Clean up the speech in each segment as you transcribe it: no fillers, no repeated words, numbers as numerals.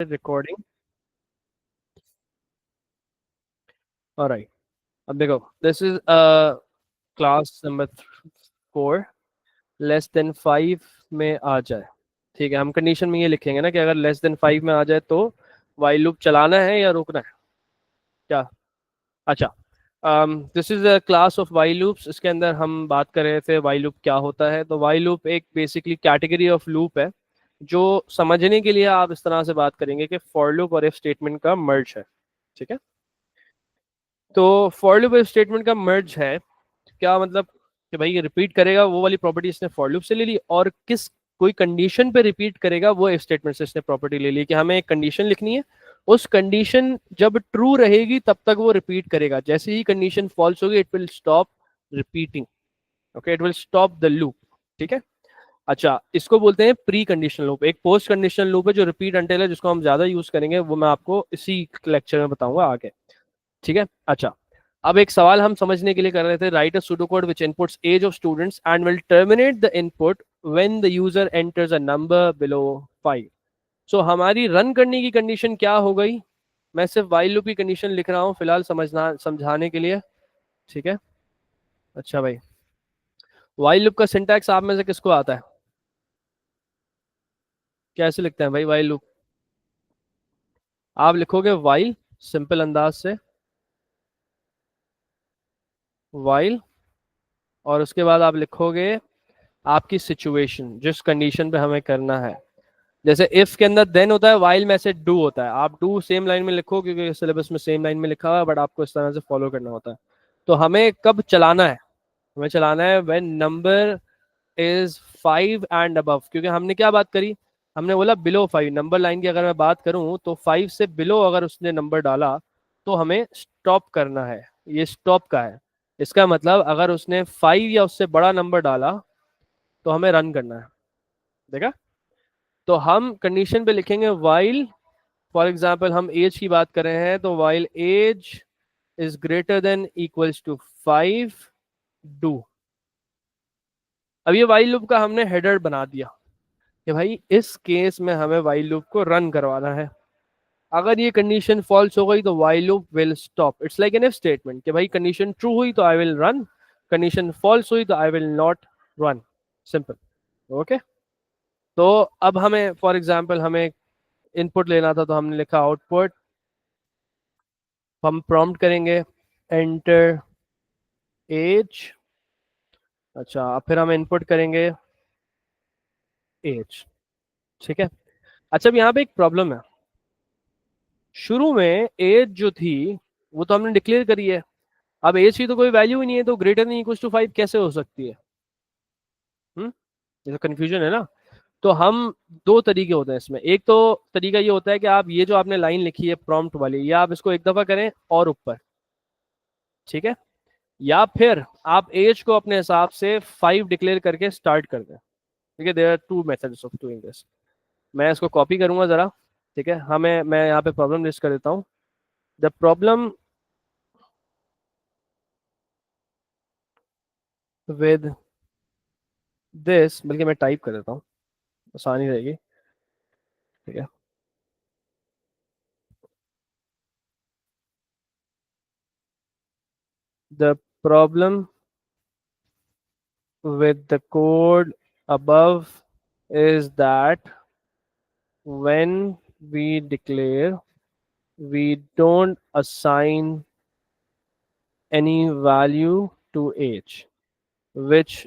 Recording. Alright, अब देखो, this is class number 4, less than 5 में आ जाए। ठीक है, हम कंडीशन में ये लिखेंगे ना कि अगर लेस देन 5 में आ जाए तो वाइल लूप चलाना है या रोकना है, क्या? अच्छा, this is a class of while loops. इसके अंदर हम बात कर रहे थे वाइल लूप क्या होता है। तो वाइल लूप एक बेसिकली कैटेगरी ऑफ लूप है जो समझने के लिए आप इस तरह से बात करेंगे कि फॉर लूप और इफ स्टेटमेंट का मर्ज है। ठीक है, तो फॉर लूप इफ स्टेटमेंट का मर्ज है, क्या मतलब कि भाई ये रिपीट करेगा वो वाली प्रॉपर्टी इसने फॉर लूप से ले ली, और किस कोई कंडीशन पे रिपीट करेगा वो इफ स्टेटमेंट से इसने प्रॉपर्टी ले ली कि हमें एक कंडीशन लिखनी है, उस कंडीशन जब ट्रू रहेगी तब तक वो रिपीट करेगा, जैसे ही कंडीशन फॉल्स होगी it will stop repeating. Okay, it will stop the loop. ठीक है, अच्छा, इसको बोलते हैं प्री कंडीशनल लूप। एक पोस्ट कंडीशनल लूप है जो रिपीट अनटिल है, जिसको हम ज्यादा यूज करेंगे, वो मैं आपको इसी लेक्चर में बताऊंगा आगे। ठीक है, अच्छा, अब एक सवाल हम समझने के लिए कर रहे थे। Write a pseudocode which inputs age of students and will terminate the input when the user enters a number below 5। So हमारी रन करने की कंडीशन क्या हो गई? मैं सिर्फ वाइल लूप की कंडीशन लिख रहा हूँ फिलहाल समझाने के लिए। ठीक है, अच्छा भाई, वाइल लूप का सिंटैक्स आप में से किसको आता है? कैसे लिखते हैं भाई वाइल लूप? आप लिखोगे वाइल, सिंपल अंदाज से वाइल, और उसके बाद आप लिखोगे आपकी सिचुएशन, जिस कंडीशन पे हमें करना है। जैसे इफ के अंदर देन होता है, वाइल में से डू होता है। आप डू सेम लाइन में लिखो क्योंकि सिलेबस में सेम लाइन में लिखा हुआ है, बट आपको इस तरह से फॉलो करना होता है। तो हमें कब चलाना है? हमें चलाना है when number is 5 and above. क्योंकि हमने क्या बात करी? हमने बोला बिलो 5। नंबर लाइन की अगर मैं बात करूं तो 5 से बिलो अगर उसने नंबर डाला तो हमें स्टॉप करना है। ये स्टॉप का है। इसका मतलब अगर उसने 5 या उससे बड़ा नंबर डाला तो हमें रन करना है। देखा? तो हम कंडीशन पे लिखेंगे वाइल, फॉर एग्जाम्पल हम एज की बात कर रहे हैं, तो while age is greater than equals to 5 do. अब ये वाइल लूप का हमने हेडर बना दिया कि भाई इस केस में हमें वाइल लूप को रन करवाना है। अगर ये कंडीशन फॉल्स हो गई तो while loop will stop. It's like an if statement कि भाई कंडीशन ट्रू हुई तो I will run, condition false हुई तो I will not run. Simple. Okay, तो अब हमें फॉर एग्जाम्पल हमें इनपुट लेना था, तो हमने लिखा आउटपुट, हम प्रॉम्प्ट करेंगे एंटर एज। अच्छा, अब फिर हम इनपुट करेंगे एज। ठीक है, अच्छा, अब यहाँ पे एक प्रॉब्लम है। शुरू में एज जो थी वो तो हमने डिक्लेयर करी है। अब एज की तो कोई वैल्यू ही नहीं है, तो ग्रेटर देन इक्वल टू 5 कैसे हो सकती है? ये तो कंफ्यूजन है ना। तो हम दो तरीके होते हैं इसमें। एक तो तरीका ये होता है कि आप ये जो आपने लाइन लिखी है प्रॉम्प्ट वाली, ये आप इसको एक दफा करें और ऊपर। ठीक है, या फिर आप एज को अपने हिसाब से 5 डिक्लेयर करके स्टार्ट कर दें। ठीक है, there are two methods of doing this. मैं इसको कॉपी करूंगा जरा। ठीक है, हमें मैं यहाँ पे प्रॉब्लम लिस्ट कर देता हूँ। द प्रॉब्लम विद दिस, बल्कि मैं टाइप कर देता हूँ, आसानी रहेगी। ठीक है, the problem with the code above is that when we declare, we don't assign any value to age, which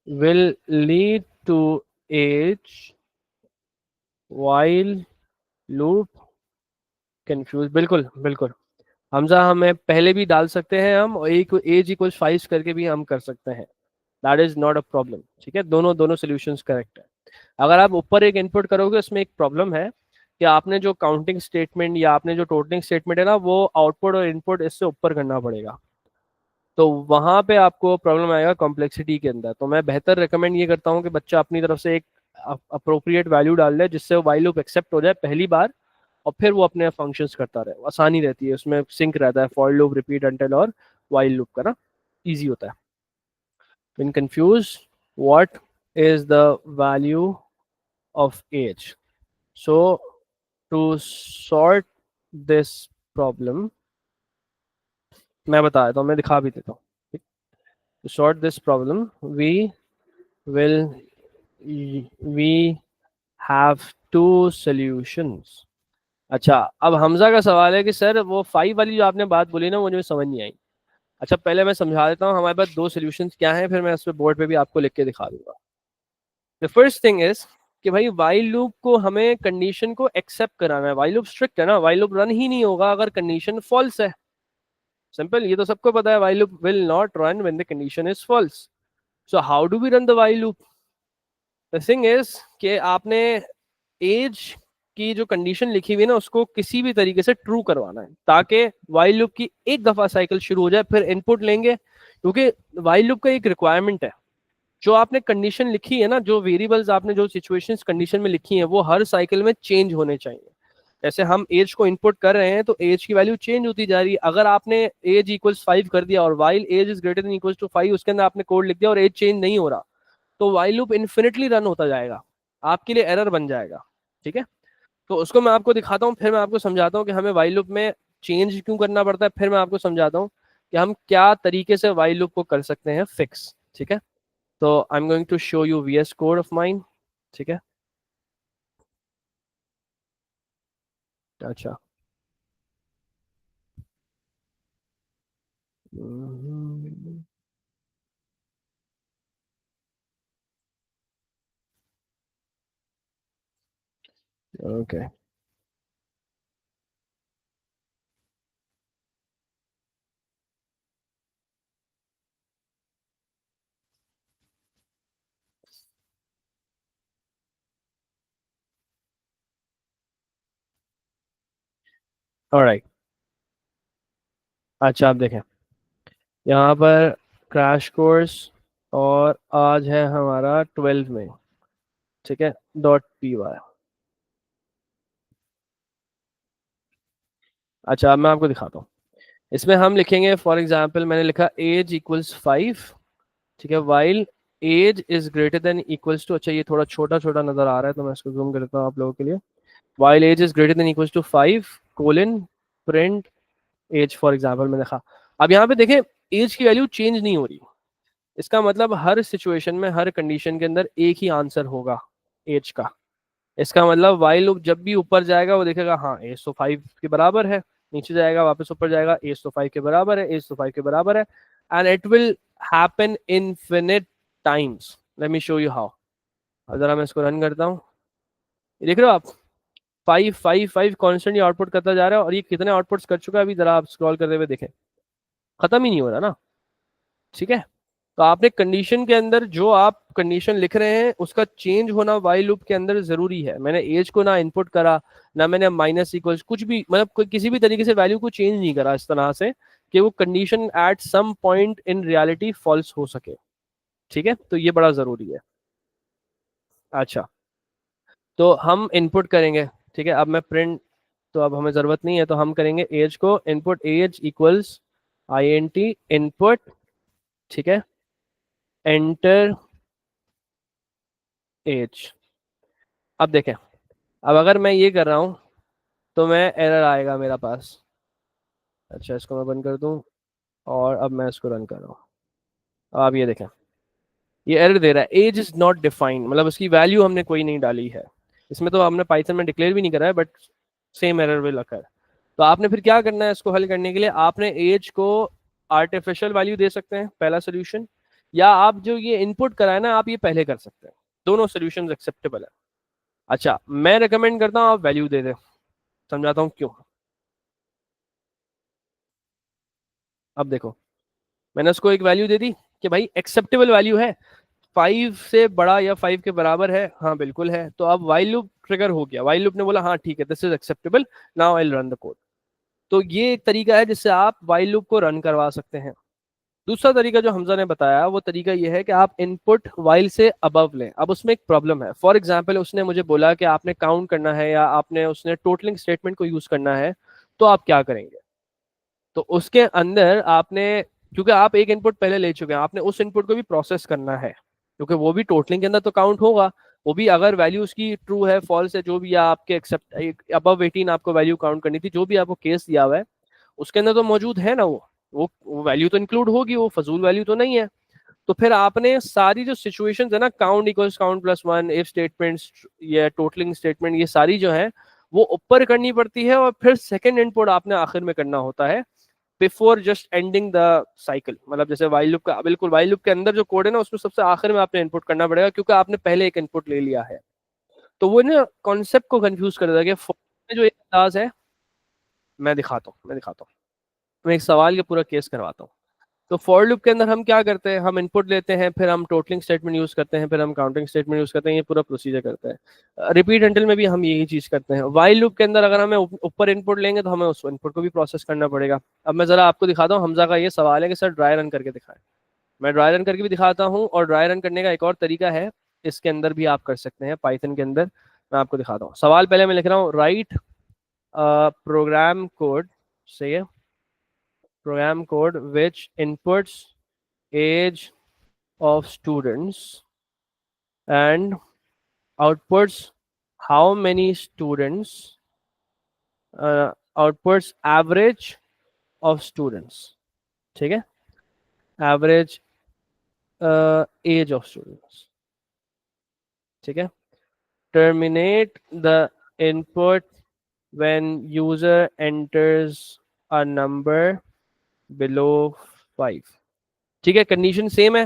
will lead to age while loop confuse। बिल्कुल बिल्कुल हमजा, हमें पहले भी डाल सकते हैं हम, और एक एज इक्वल 5 करके भी हम कर सकते हैं। That is not a problem. ठीक है, दोनों दोनों सोल्यूशंस करेक्ट है। अगर आप ऊपर एक इनपुट करोगे उसमें एक प्रॉब्लम है कि आपने जो काउंटिंग स्टेटमेंट या आपने जो टोटलिंग स्टेटमेंट है ना, वो आउटपुट और इनपुट इससे ऊपर करना पड़ेगा। तो वहां पे आपको प्रॉब्लम आएगा कॉम्प्लेक्सिटी के अंदर। तो मैं बेहतर रिकमेंड ये करता हूँ कि बच्चा अपनी तरफ से एक अप्रोप्रिएट वैल्यू डाल दे जिससे वो वाइल लूप एक्सेप्ट हो जाए पहली बार, और फिर वो अपने फंक्शंस करता रहे। आसानी रहती है उसमें, सिंक रहता है फॉर लूप, रिपीट अंटिल और वाइल लूप का ना, ईजी होता है। when confused, what is the value of age? So to sort this problem, मैं बता देता हूँ, मैं दिखा भी देता हूँ। To sort this problem we will we have two solutions. अच्छा, अब हमजा का सवाल है कि सर वो 5 वाली जो आपने बात बोली ना, मुझे समझ नहीं आई। अच्छा, पहले मैं समझा देता हूँ हमारे पास 2 सॉल्यूशंस क्या हैं, फिर मैं उस पर बोर्ड पे भी आपको लिख के दिखा दूंगा। द फर्स्ट थिंग इज कि भाई वाइल लूप को हमें कंडीशन को एक्सेप्ट कराना है। वाइल लूप स्ट्रिक्ट है ना, वाइल लूप रन ही नहीं होगा अगर कंडीशन फॉल्स है। सिंपल, ये तो सबको पता है, while loop will not run when the condition is false. So how do we run the while loop? The thing is कि आपने एज की जो कंडीशन लिखी हुई है ना, उसको किसी भी तरीके से ट्रू करवाना है ताकि वाइल लूप की एक दफा साइकिल शुरू हो जाए, फिर इनपुट लेंगे, क्योंकि वाइल लूप का एक रिक्वायरमेंट है, जो आपने कंडीशन लिखी है ना, जो वेरिएबल्स आपने जो सिचुएशंस कंडीशन में लिखी हैं, वो हर साइकिल में चेंज होने चाहिए। जैसे हम एज को इनपुट कर रहे हैं तो एज की वैल्यू चेंज होती जा रही है। अगर आपने एज इक्वल्स 5 कर दिया और while age is greater than equals to 5 उसके अंदर आपने कोड लिख दिया और एज चेंज नहीं हो रहा, तो वाइल लूप इन्फिनिटली रन होता जाएगा, आपके लिए एरर बन जाएगा। ठीक है, तो उसको मैं आपको दिखाता हूँ, फिर मैं आपको समझाता हूँ कि हमें वाइल लूप में चेंज क्यों करना पड़ता है, फिर मैं आपको समझाता हूँ कि हम क्या तरीके से वाइल लूप को कर सकते हैं फिक्स। ठीक है, तो I am going to show you VS code of mine. ठीक है, अच्छा, ओके, ऑलराइट। अच्छा, आप देखें यहाँ पर क्रैश कोर्स, और आज है हमारा 12 में। ठीक है, .py। अच्छा, अब मैं आपको दिखाता हूँ। इसमें हम लिखेंगे, फॉर एग्जाम्पल मैंने लिखा एज इक्वल्स 5। ठीक है, while age is greater than equals to, अच्छा ये थोड़ा छोटा छोटा नजर आ रहा है तो मैं इसको जूम करता हूँ आप लोगों के लिए। While age is greater than equals to 5 colon print age, for example मैंने लिखा। अब यहाँ पे देखें, एज की वैल्यू चेंज नहीं हो रही। इसका मतलब हर सिचुएशन में हर कंडीशन के अंदर एक ही आंसर होगा एज का। इसका मतलब वाइल लूप जब भी ऊपर जाएगा वो देखेगा हाँ एज तो 5 के बराबर है, नीचे जाएगा वापस ऊपर जाएगा एज तो 5 के बराबर है, एज तो 5 के बराबर है, and it will happen infinite times. Let me show you how. अगर मैं इसको रन करता हूँ, ये देख रहे हो आप, 5 5 5 कॉन्स्टेंटली आउटपुट करता जा रहा है, और ये कितने आउटपुट्स कर चुका है अभी, जरा आप स्क्रॉल करते हुए देखें, खत्म ही नहीं हो रहा ना। ठीक है, तो आपने कंडीशन के अंदर जो आप कंडीशन लिख रहे हैं उसका चेंज होना वाइल लूप के अंदर जरूरी है। मैंने एज को ना इनपुट करा, ना मैंने माइनस इक्वल्स कुछ भी, मतलब कोई किसी भी तरीके से वैल्यू को चेंज नहीं करा इस तरह से कि वो condition at some point in reality false हो सके। ठीक है, तो ये बड़ा जरूरी है। अच्छा, तो हम इनपुट करेंगे। ठीक है, अब मैं प्रिंट, तो अब हमें जरूरत नहीं है, तो हम करेंगे एज को input, age equals INT input. ठीक है, एंटर एज। अब देखें, अब अगर मैं ये कर रहा हूँ तो मैं एरर आएगा मेरा पास। अच्छा, इसको मैं बंद कर दूँ, और अब मैं इसको रन कर रहा हूँ। अब आप ये देखें, ये एरर दे रहा है एज इज नॉट डिफाइंड, मतलब उसकी वैल्यू हमने कोई नहीं डाली है इसमें, तो हमने पाइथन में डिक्लेयर भी नहीं करा है, but same error will occur. तो आपने फिर क्या करना है, इसको हल करने के लिए आपने एज को आर्टिफिशियल वैल्यू दे सकते हैं, पहला सोल्यूशन, या आप जो ये इनपुट कराए ना आप ये पहले कर सकते हैं, दोनों सोल्यूशन एक्सेप्टेबल है। अच्छा, मैं रिकमेंड करता हूँ आप वैल्यू दे दें, समझाता हूँ क्यों। अब देखो, मैंने उसको एक वैल्यू दे दी कि भाई एक्सेप्टेबल वैल्यू है, 5 से बड़ा या 5 के बराबर है, हाँ बिल्कुल है, तो अब वाइल लूप ट्रिगर हो गया, वाइल लूप ने बोला हाँ ठीक है this is acceptable, now I will run the code. तो ये एक तरीका है जिससे आप वाइल लूप को रन करवा सकते हैं। दूसरा तरीका जो हमजा ने बताया वो तरीका ये है कि आप इनपुट वाइल से अबव लें। अब उसमें एक प्रॉब्लम है, फॉर एग्जाम्पल उसने मुझे बोला कि आपने काउंट करना है या आपने उसने टोटलिंग स्टेटमेंट को यूज करना है, तो आप क्या करेंगे। तो उसके अंदर आपने, क्योंकि आप एक इनपुट पहले ले चुके हैं, आपने उस इनपुट को भी प्रोसेस करना है, क्योंकि वो भी टोटलिंग के अंदर तो काउंट होगा। वो भी अगर वैल्यू उसकी ट्रू है, फॉल्स है, जो भी, या आपके एक्सेप्ट अबव 18 आपको वैल्यू काउंट करनी थी, जो भी आपको केस दिया हुआ है उसके अंदर तो मौजूद है ना, वो वैल्यू तो इंक्लूड होगी, वो फजूल वैल्यू तो नहीं है। तो फिर आपने सारी जो सिचुएशंस है ना, count equals count plus one, if statements, ये टोटलिंग स्टेटमेंट, ये सारी जो है वो ऊपर करनी पड़ती है, और फिर सेकंड इनपुट आपने आखिर में करना होता है before just ending the cycle. मतलब जैसे वाइल लूप का, बिल्कुल वाइल लूप के अंदर जो कोड है ना, उसमें सबसे आखिर में आपने इनपुट करना पड़ेगा, क्योंकि आपने पहले एक इनपुट ले लिया है। तो वो ना कॉन्सेप्ट को कंफ्यूज कर देता है कि for में जो एक अंदाज है, मैं दिखाता हूँ, मैं एक सवाल के पूरा केस करवाता हूँ। तो फॉर लूप के अंदर हम क्या करते हैं, हम इनपुट लेते हैं, फिर हम टोटलिंग स्टेटमेंट यूज करते हैं, फिर हम काउंटिंग स्टेटमेंट यूज करते हैं, ये पूरा प्रोसीजर करते हैं। रिपीट एंटिल में भी हम यही चीज करते हैं। वाइल लूप के अंदर अगर हमें ऊपर इनपुट लेंगे तो हमें उस इनपुट को भी प्रोसेस करना पड़ेगा। अब मैं जरा आपको दिखाता हूँ, हमजा का ये सवाल है कि सर ड्राई रन करके दिखाएं। मैं ड्राई रन करके भी दिखाता हूँ, और ड्राई रन करने का एक और तरीका है, इसके अंदर भी आप कर सकते हैं, पाइथन के अंदर। मैं आपको दिखाता हूँ। सवाल पहले मैं लिख रहा हूँ, राइट प्रोग्राम कोड से program code which inputs age of students and outputs how many students, outputs average of students, ठीक है, average age of students, ठीक है। terminate the input when user enters a number below 5, ठीक है। Condition same है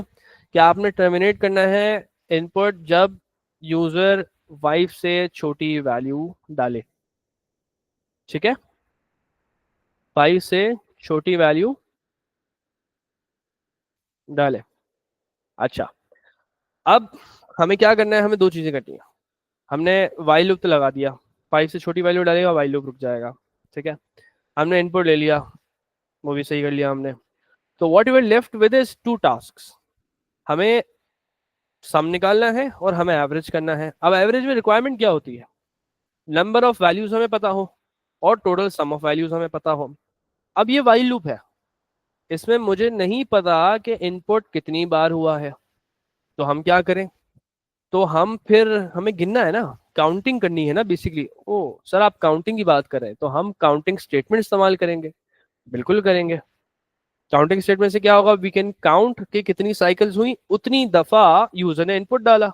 कि आपने terminate करना है इनपुट जब यूजर 5 से छोटी वैल्यू डाले, ठीक है, 5 से छोटी वैल्यू डाले। अच्छा, अब हमें क्या करना है, हमें दो चीजें करनी है। हमने वाइल लूप तो लगा दिया, 5 से छोटी वैल्यू डालेगा वाइल लूप रुक जाएगा, ठीक है। हमने इनपुट ले लिया, वो भी सही कर लिया हमने। तो what you are left with is two tasks. हमें सम निकालना है और हमें एवरेज करना है। अब एवरेज में रिक्वायरमेंट क्या होती है, नंबर ऑफ वैल्यूज हमें पता हो और टोटल सम ऑफ वैल्यूज हमें पता हो। अब ये वाइल लूप है, इसमें मुझे नहीं पता कि इनपुट कितनी बार हुआ है, तो हम क्या करें, तो हम फिर हमें गिनना है ना, काउंटिंग करनी है ना बेसिकली। ओ सर आप काउंटिंग की बात कर रहे हैं, तो हम काउंटिंग स्टेटमेंट इस्तेमाल करेंगे, बिल्कुल करेंगे। काउंटिंग स्टेटमेंट से क्या होगा, वी कैन काउंट कि कितनी साइकिल्स हुई, उतनी दफा यूजर ने इनपुट डाला।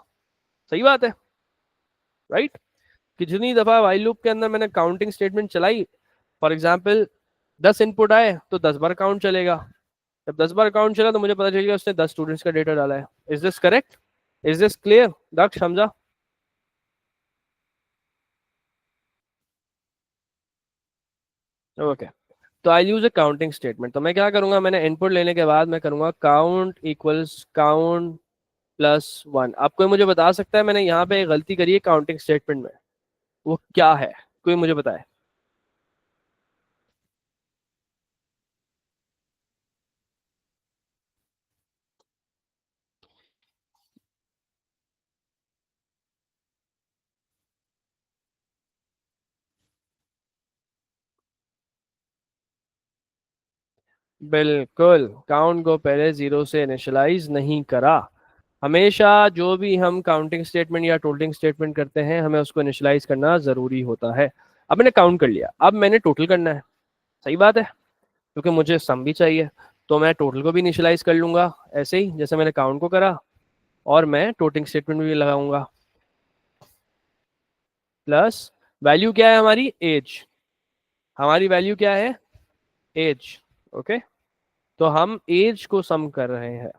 सही बात है, राइट। कि जितनी दफा वाइल लूप के अंदर मैंने काउंटिंग स्टेटमेंट चलाई, फॉर एग्जाम्पल 10 इनपुट आए तो 10 बार काउंट चलेगा। जब 10 बार काउंट चला तो मुझे पता चलेगा उसने 10 स्टूडेंट्स का डेटा डाला है। Is this correct, is this clear Daksh, समझा? ओके, तो I use a counting statement. तो मैं क्या करूंगा, मैंने इनपुट लेने के बाद मैं करूंगा count equals count plus one. अब कोई मुझे बता सकता है मैंने यहाँ पे एक गलती करी है काउंटिंग स्टेटमेंट में, वो क्या है, कोई मुझे बताए। बिल्कुल, काउंट को पहले जीरो से इनिशियलाइज नहीं करा। हमेशा जो भी हम काउंटिंग स्टेटमेंट या टोटलिंग स्टेटमेंट करते हैं, हमें उसको इनिशियलाइज करना जरूरी होता है। अब मैंने काउंट कर लिया, अब मैंने टोटल करना है। सही बात है, क्योंकि मुझे सम भी चाहिए, तो मैं टोटल को भी इनिशियलाइज कर लूंगा ऐसे ही जैसे मैंने काउंट को करा, और मैं टोटलिंग स्टेटमेंट भी लगाऊंगा। प्लस वैल्यू क्या है हमारी, एज। हमारी वैल्यू क्या है, एज। ओके, तो हम एज को सम कर रहे हैं।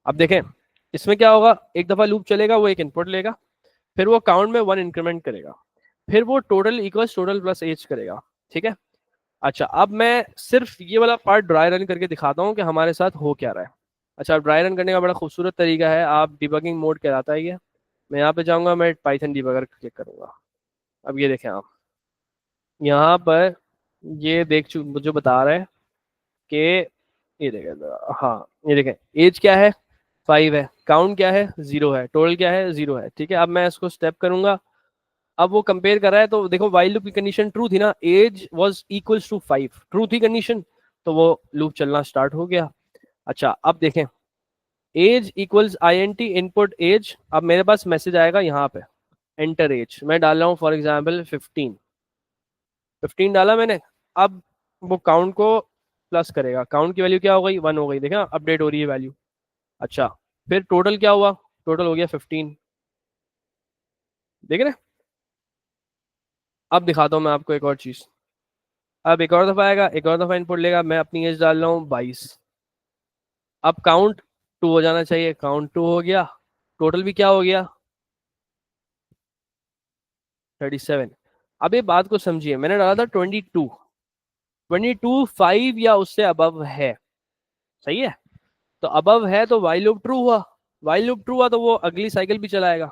अब देखें इसमें क्या होगा, एक दफा लूप चलेगा, वो एक इनपुट लेगा, फिर वो काउंट में वन इंक्रीमेंट करेगा, फिर वो total equals total plus age करेगा, ठीक है। अच्छा, अब मैं सिर्फ ये वाला पार्ट ड्राई रन करके दिखाता हूँ कि हमारे साथ हो क्या रहा है। अच्छा, ड्राई रन करने का बड़ा खूबसूरत तरीका है, आप डिबगिंग मोड कहलाता है ये। मैं यहाँ पे जाऊँगा, मैं पाइथन डिबगर क्लिक करूँगा। अब ये देखें आप, यहाँ पर ये मुझे बता रहा है कि, ये देखें जरा, हाँ ये देखें, एज क्या है 5 है, काउंट क्या है 0 है, टोटल क्या है 0 है, ठीक है। अब मैं इसको स्टेप करूंगा, अब वो कंपेयर कर रहा है, तो देखो वाइल लूप की कंडीशन ट्रू थी ना, age was equals to 5, true थी कंडीशन, तो वो लूप चलना स्टार्ट हो गया। अच्छा अब देखें, age equals INT input age. अब मेरे पास मैसेज आएगा यहाँ पे एंटर एज, मैं डाल रहा हूँ फॉर एग्जाम्पल 15 डाला मैंने। अब वो काउंट को प्लस करेगा, काउंट की वैल्यू क्या हो गई 1 हो गई, देखा अपडेट हो रही है वैल्यू। अच्छा फिर टोटल क्या हुआ, टोटल हो गया 15, देख रहे हैं। अब दिखाता हूँ मैं आपको एक और चीज। अब एक और दफा आएगा, एक और दफा इनपुट लेगा, मैं अपनी एज डाल रहा हूँ 22। अब काउंट 2 हो जाना चाहिए, काउंट 2 हो गया, टोटल भी क्या हो गया 37। अब ये बात को समझिए, मैंने डाला था 22, 5 या उससे अबव है, सही है। तो अबव है तो वाइल लूप ट्रू हुआ, वाइल लूप ट्रू हुआ तो वो अगली साइकिल भी चलाएगा।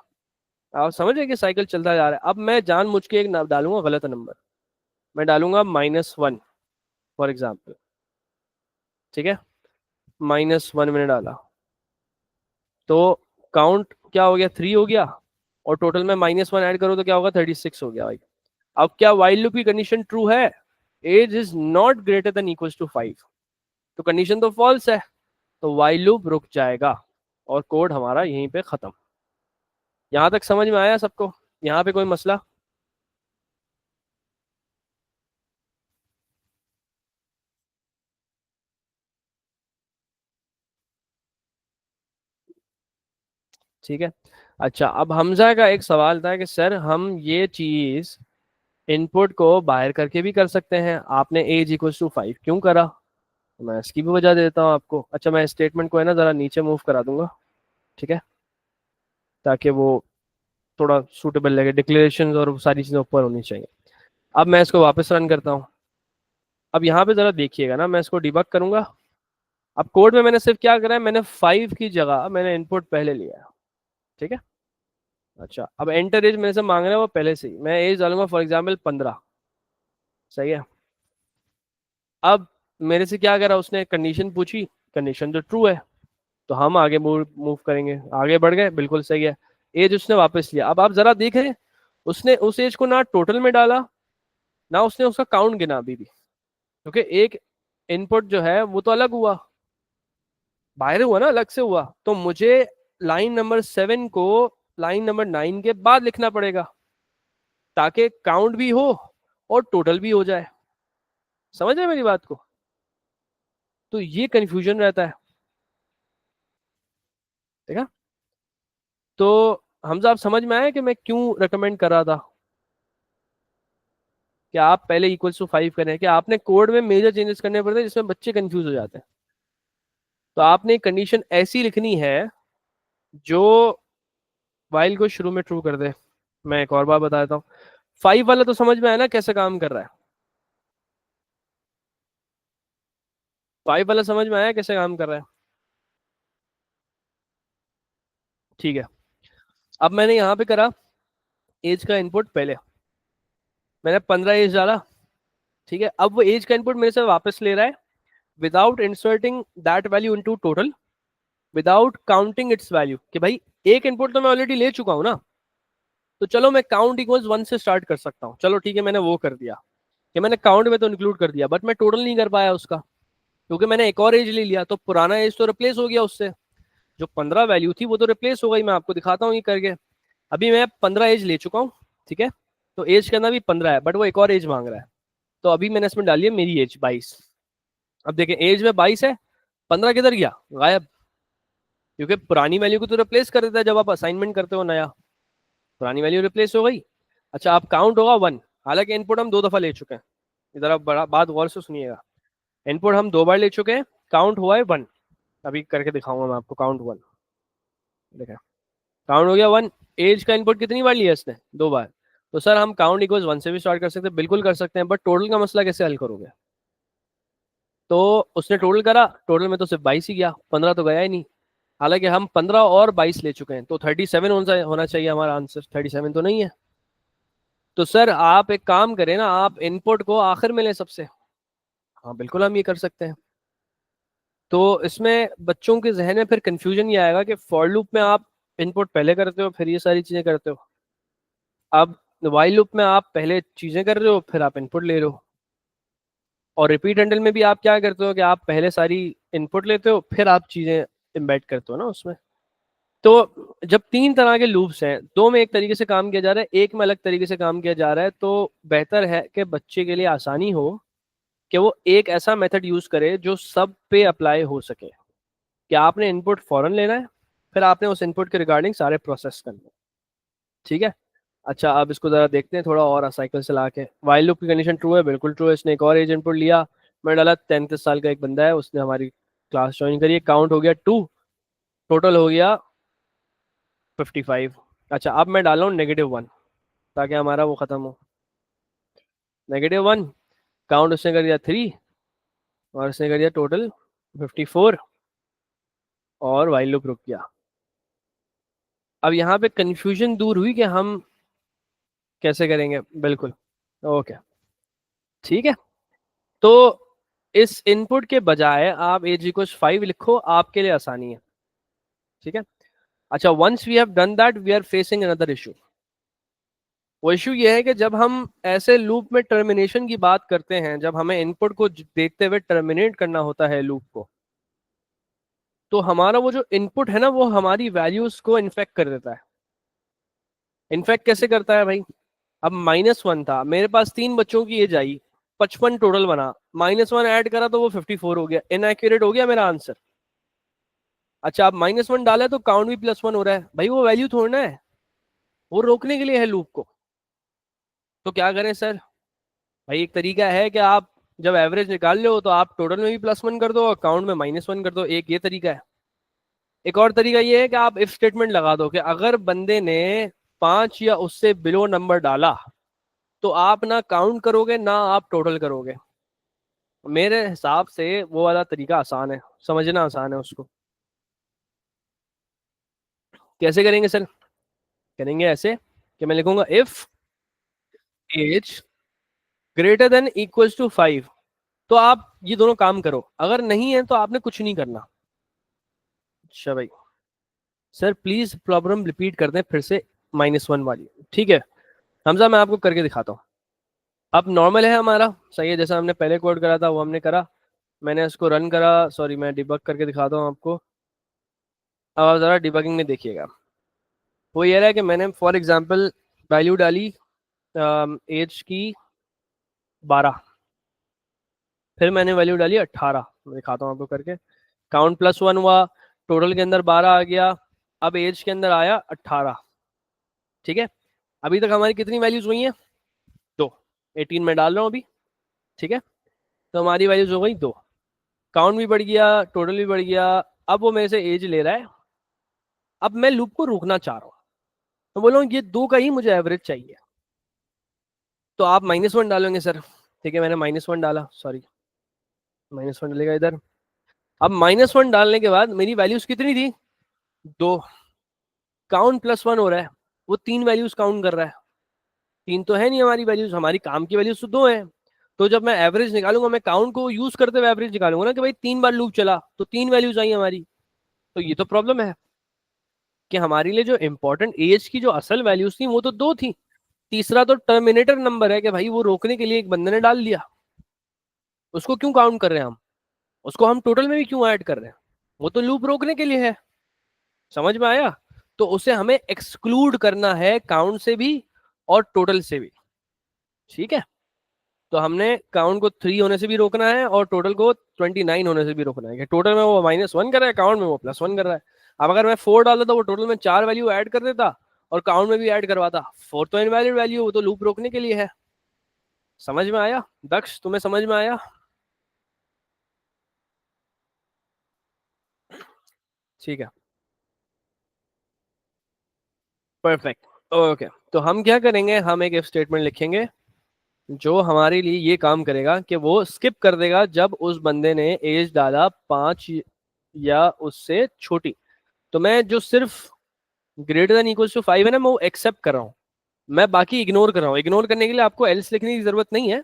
आप समझ रहे हैं कि साइकिल चलता जा रहा है। अब मैं जानबूझ के एक डालूंगा गलत नंबर, मैं डालूंगा -1 फॉर एग्जाम्पल, ठीक है। -1 मैंने डाला तो काउंट क्या हो गया 3 हो गया, और टोटल में -1 ऐड करो तो क्या होगा 36 हो गया भाई। अब क्या वाइल लूप की कंडीशन ट्रू है, age is not greater than equals to 5, तो कंडीशन तो फॉल्स है, तो वाइल लूप रुक जाएगा और कोड हमारा यहीं पे खत्म। यहां तक समझ में आया सबको, यहाँ पे कोई मसला। ठीक है। अच्छा अब हमजा का एक सवाल था कि सर हम ये चीज इनपुट को बाहर करके भी कर सकते हैं, आपने एज इक्वल्स टू 5 क्यों करा, तो मैं इसकी भी वजह देता हूँ आपको। अच्छा मैं स्टेटमेंट को है ना जरा नीचे मूव करा दूंगा, ठीक है, ताकि वो थोड़ा सूटेबल लगे, डिक्लेरेशन और सारी चीजें ऊपर होनी चाहिए। अब मैं इसको वापस रन करता हूँ। अब यहाँ पे जरा देखिएगा ना, मैं इसको डिबग करूंगा। अब कोड में मैंने सिर्फ क्या करा है, मैंने 5 की जगह मैंने इनपुट पहले लिया है, ठीक है। अच्छा अब एंटर एज मेरे से मांग रहा है वो पहले से ही, मैं एज डालूंगा फॉर एग्जाम्पल 15, सही है। अब मेरे से क्या करा, उसने कंडीशन पूछी, कंडीशन तो ट्रू है, तो हम आगे मूव मूव करेंगे, आगे बढ़ गए, बिल्कुल सही है। एज उसने वापस लिया। अब आप जरा देखें, उसने उस एज को ना टोटल में डाला, ना उसने उसका काउंट गिना अभी भी, क्योंकि एक इनपुट जो है वो तो अलग हुआ, बाहर हुआ ना, अलग से हुआ, तो मुझे लाइन नंबर 7 को लाइन नंबर 9 के बाद लिखना पड़ेगा, ताकि काउंट भी हो और टोटल भी हो जाए। समझ रहे हैं मेरी बात को, तो ये कंफ्यूजन रहता है, ठीक है। तो हमजा आप समझ में आया कि मैं क्यों रेकमेंड कर रहा था कि आप पहले इक्वल्स टू 5 करें, कि आपने कोड में मेजर चेंजेस करने पड़ते हैं जिसमें बच्चे कंफ्यूज हो जाते हैं। तो आपने कंडीशन ऐसी लिखनी है जो वाइल को शुरू में ट्रू कर दे। मैं एक और बात बता देता हूँ, 5 वाला तो समझ में आया ना कैसे काम कर रहा है, 5 वाला समझ में आया कैसे काम कर रहा है, ठीक है। अब मैंने यहाँ पे करा एज का इनपुट पहले, मैंने 15 एज डाला, ठीक है। अब वो एज का इनपुट मेरे से वापस ले रहा है without inserting that value into total, without counting it's value, कि भाई एक इनपुट तो मैं ऑलरेडी ले चुका हूं ना, तो चलो मैं काउंट इक्वल्स 1 से स्टार्ट कर सकता हूँ, चलो ठीक है मैंने वो कर दिया, कि मैंने काउंट में तो इंक्लूड कर दिया, बट मैं टोटल नहीं कर पाया उसका, क्योंकि मैंने एक और एज ले लिया, तो पुराना एज तो रिप्लेस हो गया उससे, जो 15 वैल्यू थी वो तो रिप्लेस हो गई। मैं आपको दिखाता हूँ ये करके। अभी मैं 15 एज ले चुका हूँ, ठीक है, तो एज करना भी 15 है, बट वो एक और एज मांग रहा है, तो अभी मैंने इसमें डाली है मेरी एज 22। अब देखें एज में 22 है, 15 किधर गया, गायब, क्योंकि पुरानी वैल्यू को तो रिप्लेस कर देता है जब आप असाइनमेंट करते हो नया, पुरानी वैल्यू रिप्लेस हो गई। अच्छा अब काउंट होगा 1, हालांकि इनपुट हम 2 दफा ले चुके हैं, इधर आप बड़ा बात गौर से सुनिएगा, इनपुट हम 2 बार ले चुके हैं, काउंट हुआ है 1, अभी करके दिखाऊंगा मैं आपको काउंट 1, देखा काउंट हो गया 1। एज का इनपुट कितनी बार लिया इसने, 2 बार, तो सर हम काउंट इक्वल्स 1 से भी स्टार्ट कर सकते हैं, बिल्कुल कर सकते हैं, बट टोटल का मसला कैसे हल करोगे। तो उसने टोटल करा, टोटल में तो सिर्फ 22 ही गया, 15 तो गया ही नहीं, हालांकि हम 15 और 22 ले चुके हैं, तो 37 होना चाहिए हमारा आंसर, 37 तो नहीं है। तो सर आप एक काम करें ना, आप इनपुट को आखिर में लें सबसे। हाँ बिल्कुल हम ये कर सकते हैं। तो इसमें बच्चों के जहन में फिर कंफ्यूजन ये आएगा कि फॉर लूप में आप इनपुट पहले करते हो फिर ये सारी चीजें करते हो, अब वाइल लूप में आप पहले चीजें कर रहे हो फिर आप इनपुट ले रहे हो, और रिपीट हैंडल में भी आप क्या करते हो कि आप पहले सारी इनपुट लेते हो फिर आप चीजें एम्बेड करते हो ना उसमें। तो जब तीन तरह के लूप्स हैं, दो में एक तरीके से काम किया जा रहा है, एक में अलग तरीके से काम किया जा रहा है, तो बेहतर है कि बच्चे के लिए आसानी हो कि वो एक ऐसा मेथड यूज करे जो सब पे अप्लाई हो सके। कि आपने इनपुट फौरन लेना है, फिर आपने उस इनपुट के रिगार्डिंग सारे प्रोसेस करने हैं। ठीक है। अच्छा, अब इसको जरा देखते हैं थोड़ा और साइकिल चला के। वाइल लूप की कंडीशन ट्रू है, बिल्कुल ट्रू है। इसने एक और एज इनपुट लिया, मैंने डाला 33 साल का एक बंदा है, उसने हमारी क्लास ज्वाइन करी, काउंट हो गया 2, टोटल हो गया 55। अच्छा, अब मैं डाल रहा हूँ -1 ताकि हमारा वो खत्म हो। -1, काउंट उसने कर दिया 3 और उसने कर दिया टोटल 54 और वाइल लूप रुक गया। अब यहाँ पे कंफ्यूजन दूर हुई कि हम कैसे करेंगे। बिल्कुल, ओके, ठीक है। तो इस इनपुट के बजाय आप एज इक्वल्स 5 लिखो, आपके लिए आसानी है। ठीक है। अच्छा, once we have done that we are facing another issue. वो इशू ये है कि जब हम ऐसे लूप में टर्मिनेशन की बात करते हैं, जब हमें इनपुट को देखते हुए टर्मिनेट करना होता है लूप को, तो हमारा वो जो इनपुट है ना, वो हमारी वैल्यूज को इन्फेक्ट कर देता है। इन्फेक्ट कैसे करता है भाई? अब -1 था, मेरे पास 3 बच्चों की एज आई, 55 टोटल बना, -1 ऐड करा तो वो 54 हो गया, इनएक्यूरेट हो गया मेरा आंसर। अच्छा, अब -1 डाला तो काउंट भी +1 हो रहा है, भाई वो वैल्यू थोड़ना है, वो रोकने के लिए है लूप को। तो क्या करें सर? भाई एक तरीका है कि आप जब एवरेज निकाल लो तो आप टोटल में भी +1 कर दो और काउंट में -1 कर दो, एक ये तरीका है। एक और तरीका ये है कि आप इफ स्टेटमेंट लगा दो कि अगर बंदे ने 5 या उससे बिलो नंबर डाला तो आप ना काउंट करोगे ना आप टोटल करोगे। मेरे हिसाब से वो वाला तरीका आसान है, समझना आसान है उसको। कैसे करेंगे सर? करेंगे ऐसे कि मैं लिखूंगा if age greater than equals to 5, तो आप ये दोनों काम करो, अगर नहीं है तो आपने कुछ नहीं करना। अच्छा भाई, सर प्लीज प्रॉब्लम रिपीट कर दें फिर से, -1 वाली। ठीक है हमजा, मैं आपको करके दिखाता हूँ। अब नॉर्मल है हमारा, सही है, जैसा हमने पहले कोड करा था वो हमने करा। मैंने इसको रन करा, सॉरी मैं डिबग करके दिखाता हूँ आपको। अब आप ज़रा डिबगिंग में देखिएगा। वो ये रहा है कि मैंने फॉर एग्जांपल वैल्यू डाली एज की 12, फिर मैंने वैल्यू डाली 18, मैं दिखाता हूँ आपको करके। काउंट +1 हुआ, टोटल के अंदर 12 आ गया, अब एज के अंदर आया 18। ठीक है, अभी तक हमारी कितनी वैल्यूज हुई हैं? 2। 18 में डाल रहा हूँ अभी। ठीक है, तो हमारी वैल्यूज हो गई 2, काउंट भी बढ़ गया, टोटल भी बढ़ गया। अब वो मेरे से एज ले रहा है, अब मैं लूप को रोकना चाह रहा हूँ, तो बोल रहा हूँ ये 2 का ही मुझे एवरेज चाहिए। तो आप -1 डालेंगे सर। ठीक है, मैंने -1 डाला, सॉरी -1 डलेगा इधर। अब -1 डालने के बाद मेरी वैल्यूज कितनी थी? 2। काउंट +1 हो रहा है, वो 3 वैल्यूज काउंट कर रहा है। 3 तो है नहीं हमारी वैल्यूज, हमारी काम की वैल्यूज तो 2 है। तो जब मैं एवरेज निकालूंगा, मैं काउंट को यूज करते हुए एवरेज निकालूंगा ना, कि भाई 3 बार लूप चला तो 3 वैल्यूज आई हमारी। तो ये तो प्रॉब्लम है कि हमारे लिए जो इंपॉर्टेंट एज की जो असल वैल्यूज थी वो तो 2 थी, तीसरा तो टर्मिनेटर नंबर है कि भाई वो रोकने के लिए एक बंदे ने डाल दिया, उसको क्यों काउंट कर रहे हैं हम? उसको हम टोटल में भी क्यों ऐड कर रहे हैं? वो तो लूप रोकने के लिए है। समझ में आया? तो उसे हमें एक्सक्लूड करना है काउंट से भी और टोटल से भी। ठीक है, तो हमने काउंट को 3 होने से भी रोकना है और टोटल को 29 होने से भी रोकना है, कि टोटल में वो -1 कर रहा है, काउंट में वो +1 कर रहा है। अब अगर मैं 4 डाल देता वो टोटल में 4 वैल्यू ऐड कर देता और काउंट में भी ऐड करवाता, 4 तो इनवैलिड वैल्यू, वो तो लूप रोकने के लिए है। समझ में आया दक्ष? तुम्हें समझ में आया? ठीक है, परफेक्ट, ओके। तो हम क्या करेंगे, हम एक इफ स्टेटमेंट लिखेंगे जो हमारे लिए ये काम करेगा कि वो स्किप कर देगा जब उस बंदे ने एज डाला 5 या उससे छोटी। तो मैं जो सिर्फ ग्रेटर देन इक्वल्स टू 5 है ना, मैं वो एक्सेप्ट कर रहा हूँ, मैं बाकी इग्नोर कर रहा हूँ। इग्नोर करने के लिए आपको एल्स लिखने की जरूरत नहीं है,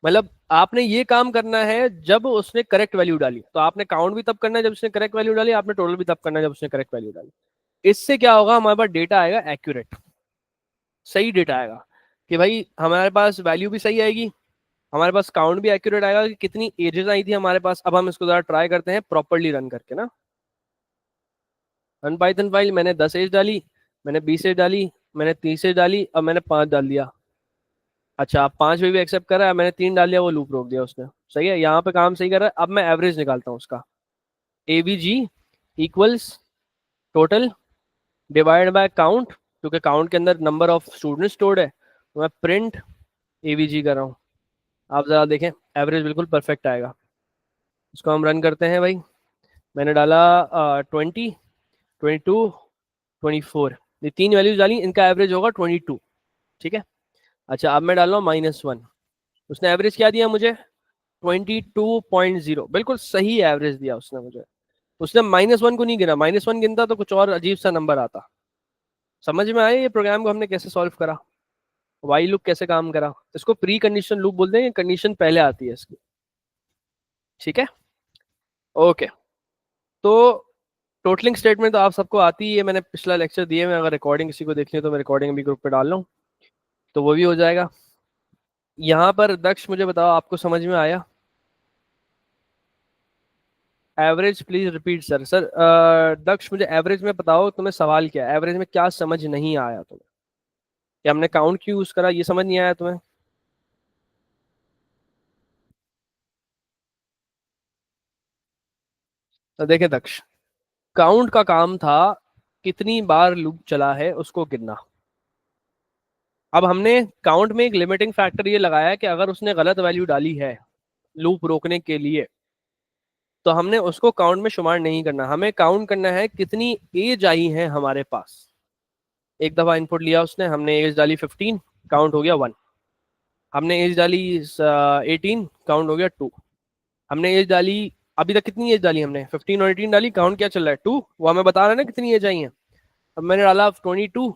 मतलब आपने ये काम करना है जब उसने करेक्ट वैल्यू डाली, तो आपने काउंट भी तब करना है जब उसने करेक्ट वैल्यू डाली, आपने टोटल भी तब करना है जब उसने करेक्ट वैल्यू डाली। इससे क्या होगा, हमारे पास डेटा आएगा एक्यूरेट, सही डेटा आएगा, कि भाई हमारे पास वैल्यू भी सही आएगी, हमारे पास काउंट भी एक्यूरेट आएगा कि कितनी एजेस आई थी हमारे पास। अब हम इसको जरा ट्राई करते हैं प्रॉपरली रन करके ना। रन पाइथन फाइल, मैंने 10 एज डाली, मैंने 20 एज डाली, मैंने 30 एज डाली, अब मैंने 5 डाल दिया। अच्छा, आप 5 भी एक्सेप्ट कर रहा है, मैंने 3 डाल दिया, वो लूप रोक दिया उसने। सही है, यहाँ पे काम सही कर रहा है। अब मैं एवरेज निकालता हूँ उसका। AVG equals total divide bye count, क्योंकि काउंट के अंदर नंबर ऑफ स्टूडेंट स्टोर्ड है, तो मैं प्रिंट AVG कर रहा हूँ। आप जरा देखें, एवरेज बिल्कुल परफेक्ट आएगा। इसको हम रन करते हैं भाई। मैंने डाला 20, 22, 24, ये 3 वैल्यूज डाली, इनका एवरेज होगा 22। ठीक है। अच्छा, अब मैं डाल रहा हूँ -1। उसने एवरेज क्या दिया मुझे? 22.0, बिल्कुल सही एवरेज दिया उसने मुझे। उसने -1 को नहीं गिना, -1 गिनता तो कुछ और अजीब सा नंबर आता। समझ में आया ये प्रोग्राम को हमने कैसे सॉल्व करा, वाई लूप कैसे काम करा? इसको प्री कंडीशन लूप बोलते हैं, कंडीशन पहले आती है इसकी। ठीक है, ओके। तो टोटलिंग स्टेटमेंट तो आप सबको आती ही है, मैंने पिछला लेक्चर दिए में, अगर रिकॉर्डिंग किसी को देखनी है तो मैं रिकॉर्डिंग भी ग्रुप पे डाल लूँ, तो वो भी हो जाएगा। यहाँ पर दक्ष मुझे बताओ, आपको समझ में आया? Average please repeat sir. Sir Daksh मुझे एवरेज में बताओ, तुम्हें सवाल क्या है, एवरेज में क्या समझ नहीं आया तुम्हें? कि हमने काउंट क्यों यूज करा, ये समझ नहीं आया तुम्हें? तो देखे दक्ष, काउंट का काम था कितनी बार लूप चला है उसको गिनना। अब हमने काउंट में एक लिमिटिंग फैक्टर ये लगाया है कि अगर उसने गलत वैल्यू डाली है लूप रोकने के लिए, तो हमने उसको काउंट में शुमार नहीं करना, हमें काउंट करना है कितनी एज आई है हमारे पास। एक दफा इनपुट लिया उसने, हमने एज डाली 15, काउंट हो गया 1। हमने एज डाली 18, काउंट हो गया 2। हमने एज डाली, अभी तक कितनी एज डाली हमने? 15 और 18 डाली, काउंट क्या चल रहा है? 2। वो हमें बता रहा है ना कितनी एज आई है। अब मैंने डाला 22,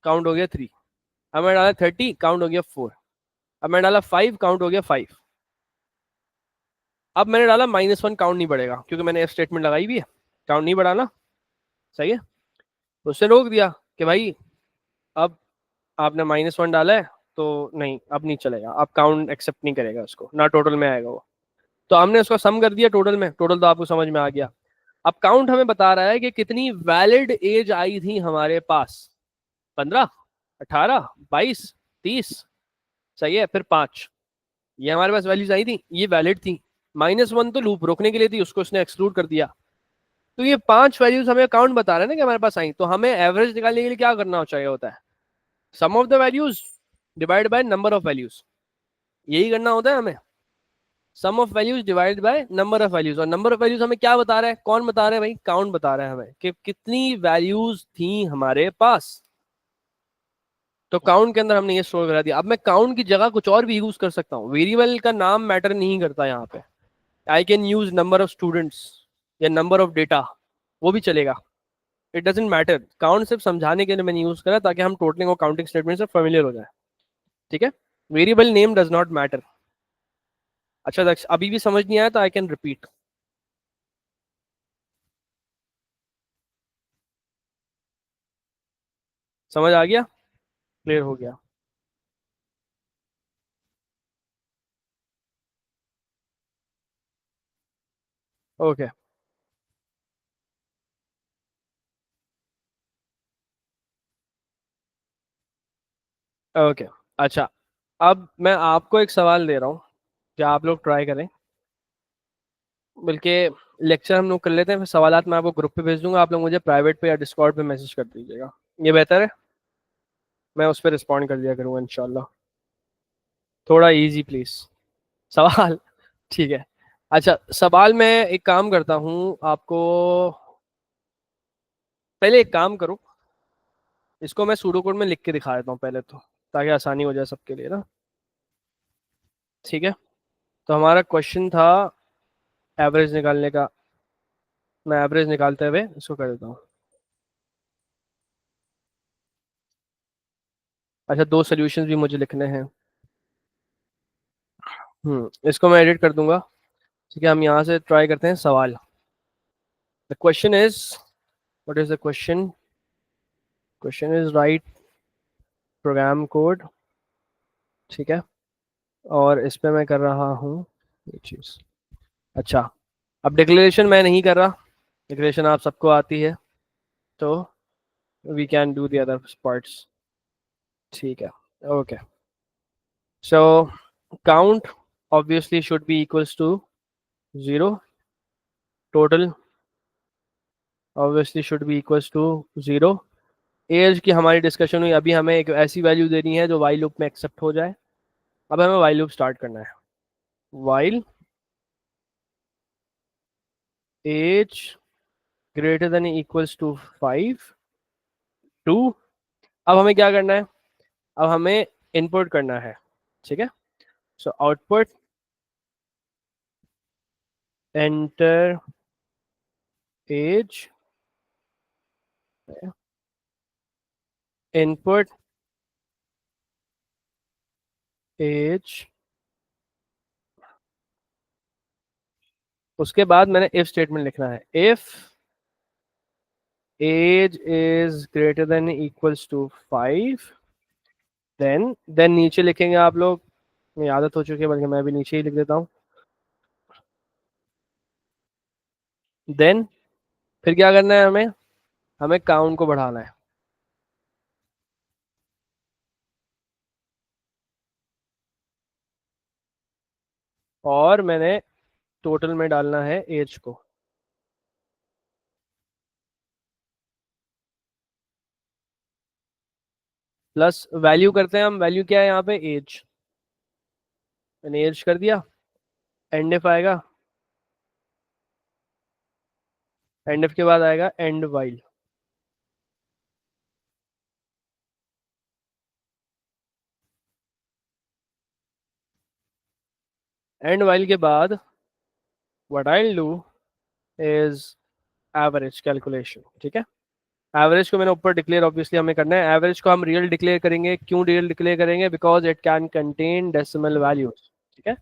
काउंट हो गया 3। अब मैंने डाला 30, काउंट हो गया 4। अब मैंने डाला 5, काउंट हो गया 5। अब मैंने डाला -1, काउंट नहीं बढ़ेगा क्योंकि मैंने एफ स्टेटमेंट लगाई भी है, काउंट नहीं बढ़ाना। सही है, तो उसने रोक दिया कि भाई अब आपने -1 डाला है तो नहीं, अब नहीं चलेगा, अब काउंट एक्सेप्ट नहीं करेगा उसको, ना टोटल में आएगा वो। तो हमने उसको सम कर दिया टोटल में, टोटल तो आपको समझ में आ गया। अब काउंट हमें बता रहा है कि कितनी वैलिड एज आई थी हमारे पास। 15, 18, 22, 30। सही है, फिर 5, ये हमारे पास वैल्यूज आई थी, ये वैलिड थी। -1 तो लूप रोकने के लिए थी, उसको उसने एक्सक्लूड कर दिया। तो ये 5 वैल्यूज हमें काउंट बता रहे हैं ना कि हमारे पास आई, तो हमें एवरेज निकालने के लिए क्या करना चाहिए होता है? Sum of the values divide by number of values, यही करना होता है हमें। Sum of values divide by number of values, और नंबर ऑफ वैल्यूज हमें क्या बता रहा है, कौन बता रहा है भाई? काउंट बता रहा है हमें कि कितनी वैल्यूज थी हमारे पास। तो काउंट के अंदर हमने ये स्टोर करा दिया। अब मैं काउंट की जगह कुछ और भी यूज कर सकता हूँ, वेरिएबल का नाम मैटर नहीं करता यहाँ पे। I can use number of students या नंबर ऑफ डेटा, वो भी चलेगा। इट डजेंट मैटर, काउंट सिर्फ समझाने के लिए मैंने यूज करा ताकि हम टोटलिंग और काउंटिंग स्टेटमेंट से फेमिलियर हो जाए। ठीक है, variable name does not matter. अच्छा दक्ष, अभी भी समझ नहीं आया तो आई कैन रिपीट। समझ आ गया? क्लियर हो गया? Okay, okay. अच्छा, अब मैं आपको एक सवाल दे रहा हूँ कि आप लोग ट्राई करें, बल्कि लेक्चर हम लोग कर लेते हैं, फिर सवालात मैं आपको ग्रुप पे भेज दूंगा, आप लोग मुझे प्राइवेट पे या डिस्कॉर्ड पे मैसेज कर दीजिएगा, ये बेहतर है। मैं उस पर रिस्पॉन्ड कर दिया करूँगा इंशाल्लाह। थोड़ा इजी प्लीज सवाल। ठीक है। अच्छा, सवाल में एक काम करता हूँ आपको, पहले एक काम करो, इसको मैं सूडो कोड में लिख के दिखा देता हूँ पहले तो, ताकि आसानी हो जाए सबके लिए ना। ठीक है, तो हमारा क्वेश्चन था एवरेज निकालने का। मैं एवरेज निकालते हुए इसको कर देता हूँ। अच्छा, 2 सोल्यूशन भी मुझे लिखने हैं। इसको मैं एडिट कर दूंगा। ठीक है, हम यहाँ से ट्राई करते हैं सवाल। The question is, what is the question? Question is write program code. ठीक है, और इस पे मैं कर रहा हूँ ये चीज़। अच्छा, अब डिक्लेरेशन मैं नहीं कर रहा, डिक्लेरेशन आप सबको आती है। तो we can do the other parts, ठीक है, okay. So count obviously should be equals to 0, total obviously should be equals to 0। As की हमारी डिस्कशन हुई, अभी हमें एक ऐसी वैल्यू देनी है जो वाइल लूप में एक्सेप्ट हो जाए। अब हमें वाइल लूप स्टार्ट करना है। While age greater than equals to 5 2। अब हमें क्या करना है, अब हमें इनपुट करना है, ठीक है। So output enter age, input age, उसके बाद मैंने इफ स्टेटमेंट लिखना है। If age is greater than equals to 5 then नीचे लिखेंगे आप लोग, मेरी आदत हो चुकी है बल्कि मैं भी नीचे ही लिख देता हूँ। देन फिर क्या करना है, हमें हमें काउंट को बढ़ाना है, और मैंने टोटल में डालना है एज को। प्लस वैल्यू करते हैं हम, वैल्यू क्या है यहाँ पे, एज। मैंने एज कर दिया, एंड इफ आएगा, एंड इफ के बाद आएगा एंड वाइल। एंड वाइल के बाद what I will do is average calculation, ठीक है। एवरेज को मैंने ऊपर डिक्लेयर ऑब्वियसली हमें करना है। एवरेज को हम रियल डिक्लेयर करेंगे, क्यों रियल डिक्लेयर करेंगे, because it can contain decimal values, ठीक है।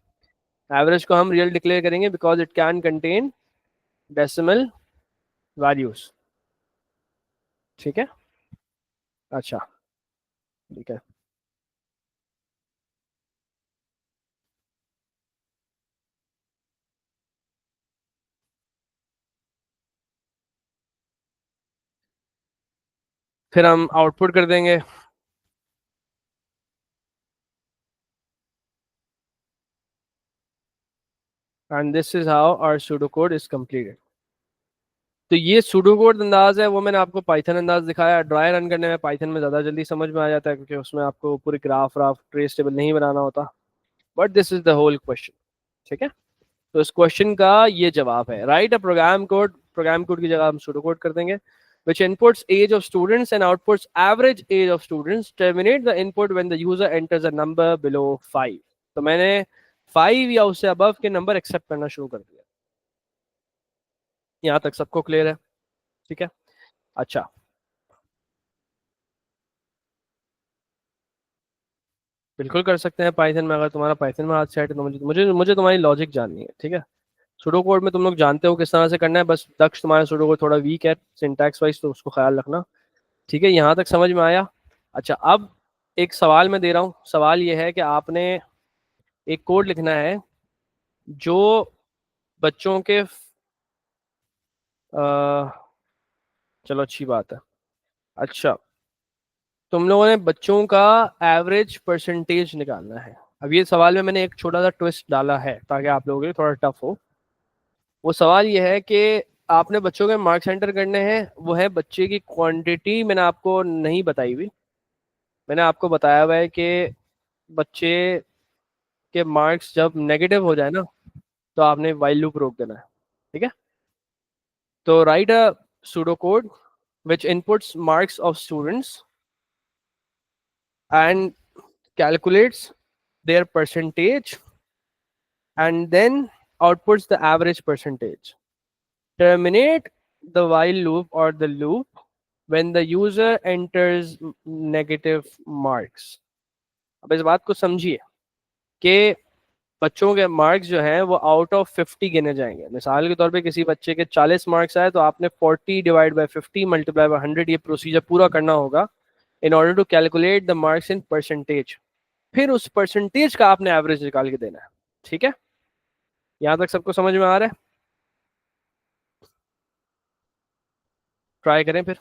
एवरेज को हम रियल डिक्लेयर करेंगे because it can contain decimal values, ठीक है। अच्छा, ठीक है। फिर हम आउटपुट कर देंगे, and this is how our pseudo code is completed. तो ये सूडो कोड अंदाज है, वो मैंने आपको पाइथन अंदाज दिखाया। ड्राई रन करने में पाइथन में ज़्यादा जल्दी समझ में आ जाता है, क्योंकि उसमें आपको पूरी ग्राफ राफ ट्रेस टेबल नहीं बनाना होता। But this is the whole question, ठीक है। तो इस क्वेश्चन का ये जवाब है, write a program code. Program code की जगह हम सूडो कोड कर देंगे, which inputs age of students and outputs average age of students, terminate the input when the user enters a number below 5। तो मैंने 5 या उससे अबव के नंबर एक्सेप्ट करना शुरू कर दिया। यहाँ तक सबको क्लियर है, ठीक है। अच्छा, बिल्कुल कर सकते हैं पाइथन में। अगर तुम्हारा पाइथन में हाथ सेट है तो मुझे मुझे मुझे तुम्हारी लॉजिक जाननी है, ठीक है। सूडो कोड में तुम लोग जानते हो किस तरह से करना है, बस दक्ष तुम्हारा सूडो कोड थोड़ा वीक है सिंटैक्स वाइज, तो उसको ख्याल रखना, ठीक है। यहाँ तक समझ में आया। अच्छा, अब एक सवाल मैं दे रहा हूँ। सवाल ये है कि आपने एक कोड लिखना है जो बच्चों के चलो अच्छी बात है। अच्छा, तुम लोगों ने बच्चों का एवरेज परसेंटेज निकालना है। अब ये सवाल में मैंने एक छोटा सा ट्विस्ट डाला है ताकि आप लोगों के लिए थोड़ा टफ हो। वो सवाल ये है कि आपने बच्चों के मार्क्स एंटर करने हैं, वो है बच्चे की क्वांटिटी मैंने आपको नहीं बताई हुई। मैंने आपको बताया हुआ है कि बच्चे के मार्क्स जब नेगेटिव हो जाए ना, तो आपने वाइल लूप रोक देना है, ठीक है। तो right a pseudo code which inputs marks of students and calculates their percentage and then outputs the average percentage. Terminate the while loop or the loop when the user enters negative marks। अब इस बात को समझिए कि बच्चों के marks जो हैं वो आउट ऑफ 50 गिने जाएंगे। मिसाल के तौर पे किसी बच्चे के 40 मार्क्स आए तो आपने 40 डिवाइड बाय 50 मल्टीप्लाई बाय 100 ये प्रोसीजर पूरा करना होगा in order to calculate the marks in percentage. फिर उस परसेंटेज का आपने एवरेज निकाल के देना है, ठीक है। यहां तक सबको समझ में आ रहा है? ट्राई करें फिर।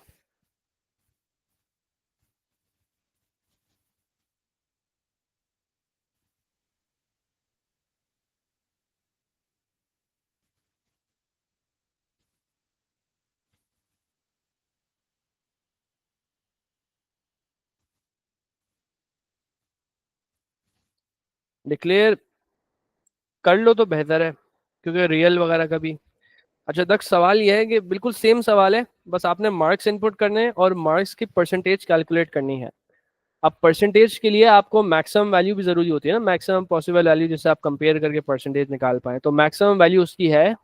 डिक्लेयर कर लो तो बेहतर है, क्योंकि रियल वगैरह का भी। अच्छा दक्ष, सवाल यह है कि बिल्कुल सेम सवाल है, बस आपने मार्क्स इनपुट करने हैं और मार्क्स की परसेंटेज कैलकुलेट करनी है। अब परसेंटेज के लिए आपको मैक्सिमम वैल्यू भी जरूरी होती है ना, मैक्सिमम पॉसिबल वैल्यू, जिससे आप कंपेयर करके परसेंटेज निकाल पाए। तो मैक्सिमम वैल्यू उसकी है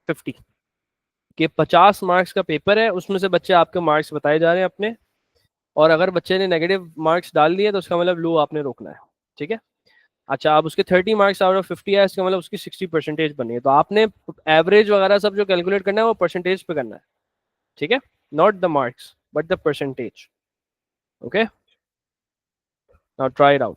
50। कि 50 मार्क्स का पेपर है, उसमें से बच्चे आपके मार्क्स बताए जा रहे हैं अपने, और अगर बच्चे ने नेगेटिव मार्क्स डाल दिए तो उसका मतलब लो आपने रोकना है। ठीक है। अच्छा, अब उसके 30 मार्क्स आउट ऑफ 50 है, इसका मतलब उसकी 60 परसेंटेज बनी है, तो आपने एवरेज वगैरह सब जो कैलकुलेट करना है वो परसेंटेज पे करना है। ठीक है, not the marks but the percentage. Okay, now try it out.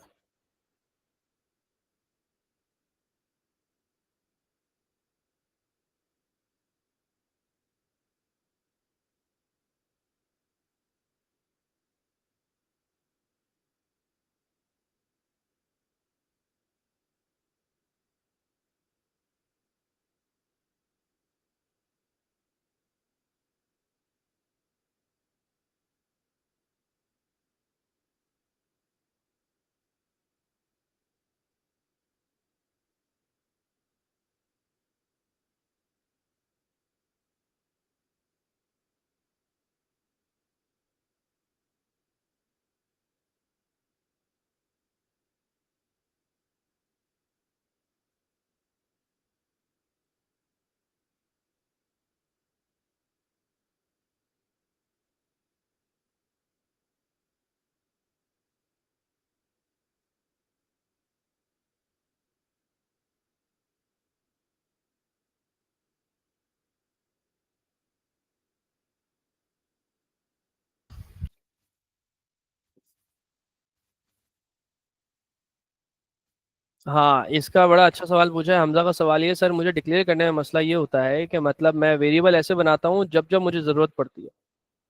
हाँ, इसका बड़ा अच्छा सवाल पूछा है हमजा का। सवाल ये, सर मुझे डिक्लेयर करने में मसला ये होता है कि मतलब मैं वेरिएबल ऐसे बनाता हूँ जब जब मुझे ज़रूरत पड़ती है,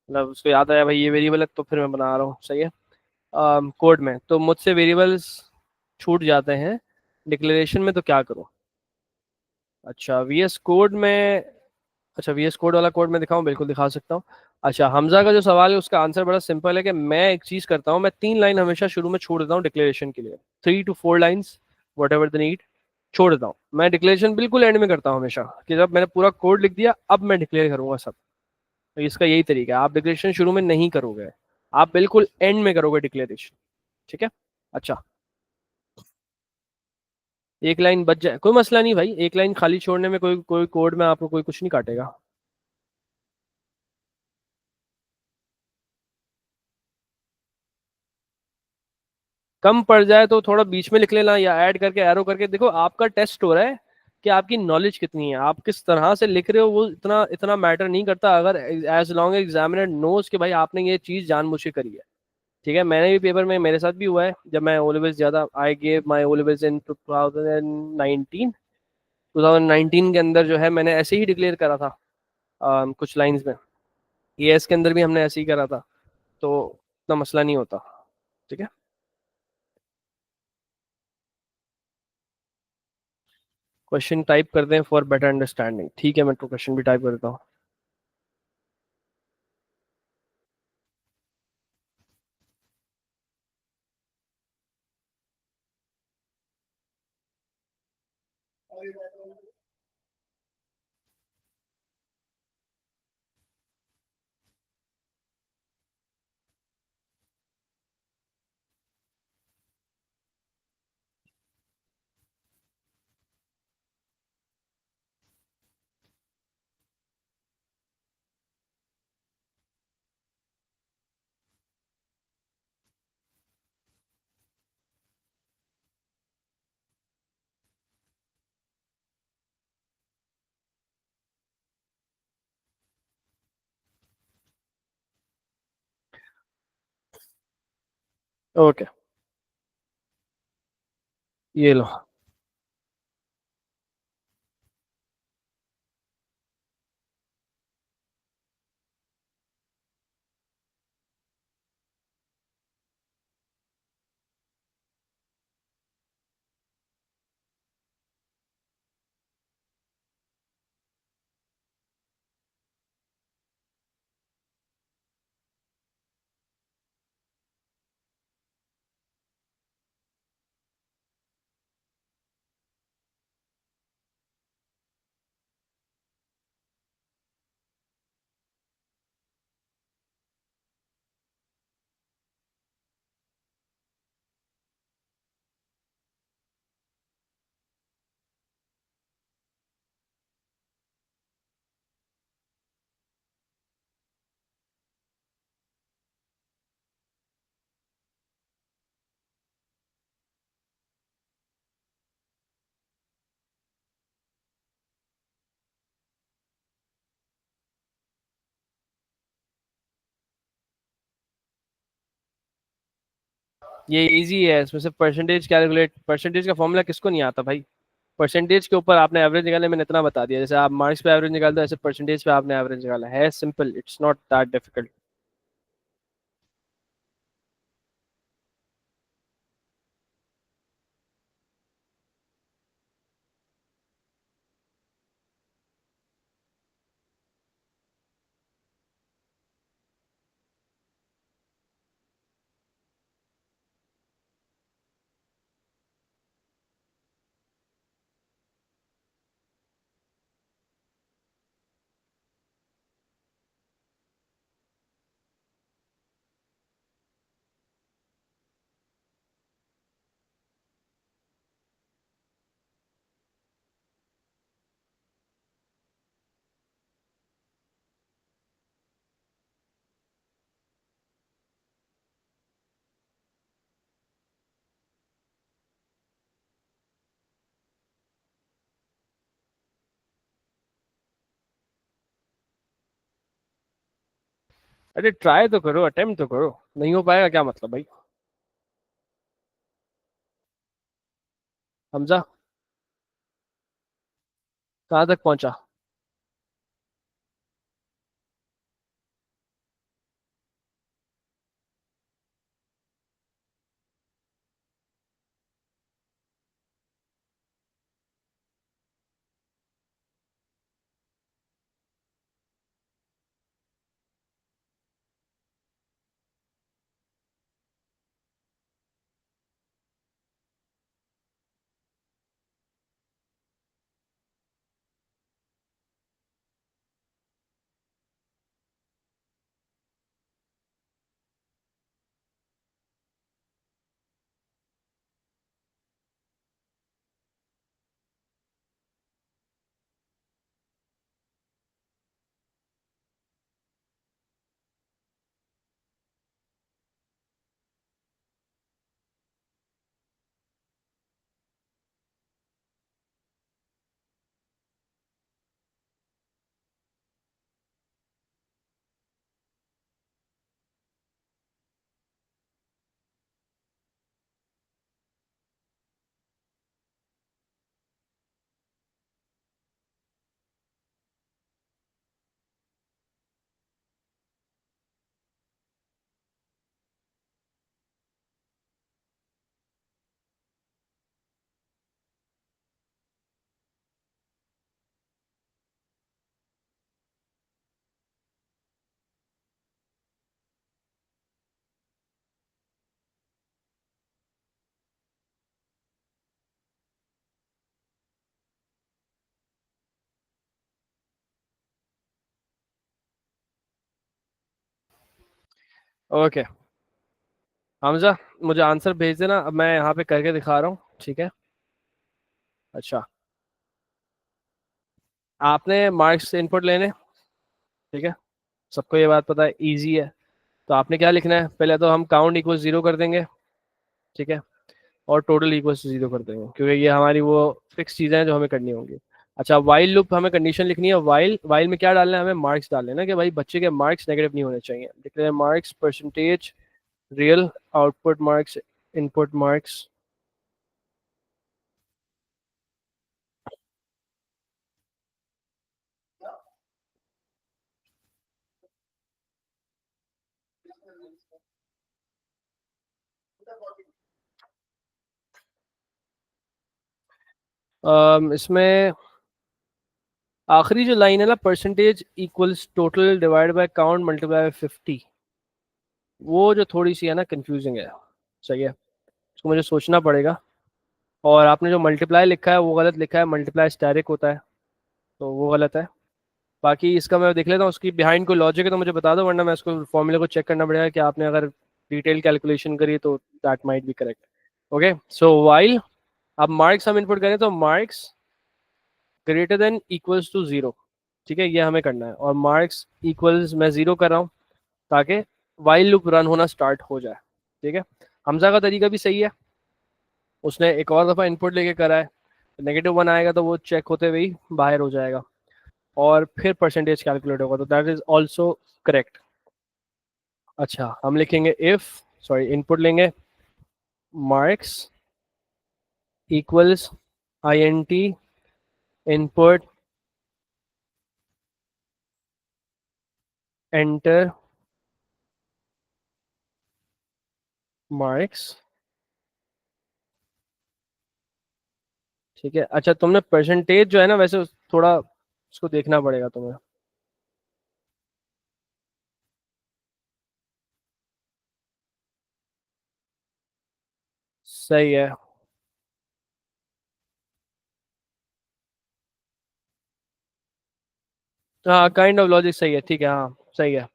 मतलब उसको याद आया भाई ये वेरिएबल है तो फिर मैं बना रहा हूँ, सही है। कोड में तो मुझसे वेरिएबल्स छूट जाते हैं, डिक्लेरेशन में तो क्या करूँ? अच्छा वीएस कोड में, अच्छा वीएस कोड वाला कोड में दिखाऊं? बिल्कुल दिखा सकता हूँ। अच्छा, हमजा का जो सवाल है उसका आंसर बड़ा सिंपल है कि मैं एक चीज करता हूँ, मैं 3 लाइन हमेशा शुरू में छोड़ देता हूँ डिक्लेरेशन के लिए, 3 to 4 lines, what ever the need, छोड़ देता हूँ। मैं डिक्लेरेशन बिल्कुल एंड में करता हूँ हमेशा, कि जब मैंने पूरा कोड लिख दिया अब मैं डिक्लेयर करूंगा सब। तो इसका यही तरीका है, आप डिक्लेरेशन शुरू में नहीं करोगे, आप बिल्कुल एंड में करोगे डिक्लेरेशन। ठीक है। अच्छा, एक लाइन बच जाए कोई मसला नहीं भाई, एक लाइन खाली छोड़ने में कोई कोई कोड में आपको कोई कुछ नहीं काटेगा। कम पड़ जाए तो थोड़ा बीच में लिख लेना, या ऐड करके एरो करके। देखो आपका टेस्ट हो रहा है कि आपकी नॉलेज कितनी है, आप किस तरह से लिख रहे हो, वो इतना इतना मैटर नहीं करता, अगर एज लॉन्ग एग्जामिनर नोज कि भाई आपने ये चीज जानबूझ के करी है। ठीक है, मैंने भी पेपर में, मेरे साथ भी हुआ है, जब मैं ओ लेवल्स ज्यादा, I gave my O levels in 2019, 2019 के अंदर जो है मैंने ऐसे ही डिक्लेयर करा था, कुछ लाइंस में। एएस के अंदर भी हमने ऐसे ही करा था, तो इतना मसला नहीं होता। ठीक है। क्वेश्चन टाइप कर दें फॉर बेटर अंडरस्टैंडिंग। ठीक है, मैं तो क्वेश्चन भी टाइप कर देता हूँ। ओके, ये लो। ये इजी है, इसमें से परसेंटेज कैलकुलेट, परसेंटेज का फॉर्मूला किसको नहीं आता भाई। परसेंटेज के ऊपर आपने एवरेज निकालने, मैंने इतना बता दिया, जैसे आप मार्क्स पे एवरेज निकालते हो ऐसे परसेंटेज पे आपने एवरेज निकाला है, simple, it's not that difficult. अरे ट्राई तो करो, अटेम्प्ट तो करो, नहीं हो पाएगा क्या मतलब भाई। हमजा, कहाँ तक पहुंचा। ओके हमजा, मुझे आंसर भेज देना, अब मैं यहाँ पे करके दिखा रहा हूँ, ठीक है। अच्छा, आपने मार्क्स इनपुट लेने, ठीक है, सबको ये बात पता है, इजी है। तो आपने क्या लिखना है, पहले तो हम काउंट इक्वल जीरो कर देंगे, ठीक है, और टोटल इक्वल टू जीरो कर देंगे, क्योंकि ये हमारी वो फिक्स चीज़ें हैं जो हमें करनी होंगी। अच्छा, वाइल लूप हमें कंडीशन लिखनी है, वाइल वाइल में क्या डालना है, हमें मार्क्स डालने हैं ना, कि भाई बच्चे के मार्क्स नेगेटिव नहीं होने चाहिए, लिख रहे हैं marks percentage real output marks input marks. इसमें आखिरी जो लाइन है ना, percentage equals total divide bye count multiply by 50, वो जो थोड़ी सी है ना कंफ्यूजिंग है, सही है, उसको मुझे सोचना पड़ेगा। और आपने जो मल्टीप्लाई लिखा है वो गलत लिखा है, मल्टीप्लाई स्टैटिक होता है, तो वो गलत है। बाकी इसका मैं देख लेता हूँ, उसकी बिहाइंड कोई लॉजिक है तो मुझे बता दो, वरना मैं इसको फॉर्मूले को चेक करना पड़ेगा कि आपने अगर डिटेल कैलकुलेशन करी तो that might be correct. Okay, so while, अब मार्क्स हम इनपुट करें तो marks greater than equals to zero, ठीक है, ये हमें करना है, और मार्क्स इक्वल्स मैं जीरो कर रहा हूँ ताकि वाइल लूप रन होना स्टार्ट हो जाए, ठीक है। हमजा का तरीका भी सही है, उसने एक और दफ़ा इनपुट लेके करा है, नेगेटिव वन आएगा तो वो चेक होते हुए ही बाहर हो जाएगा, और फिर परसेंटेज कैलकुलेट होगा, तो दैट इज ऑल्सो करेक्ट। अच्छा, हम लिखेंगे इफ, सॉरी इनपुट लेंगे marks equals int input enter marks। ठीक है, अच्छा तुमने परसेंटेज जो है ना, वैसे थोड़ा उसको देखना पड़ेगा तुम्हें। सही है, हाँ काइंड ऑफ लॉजिक सही है, ठीक है, हाँ सही है।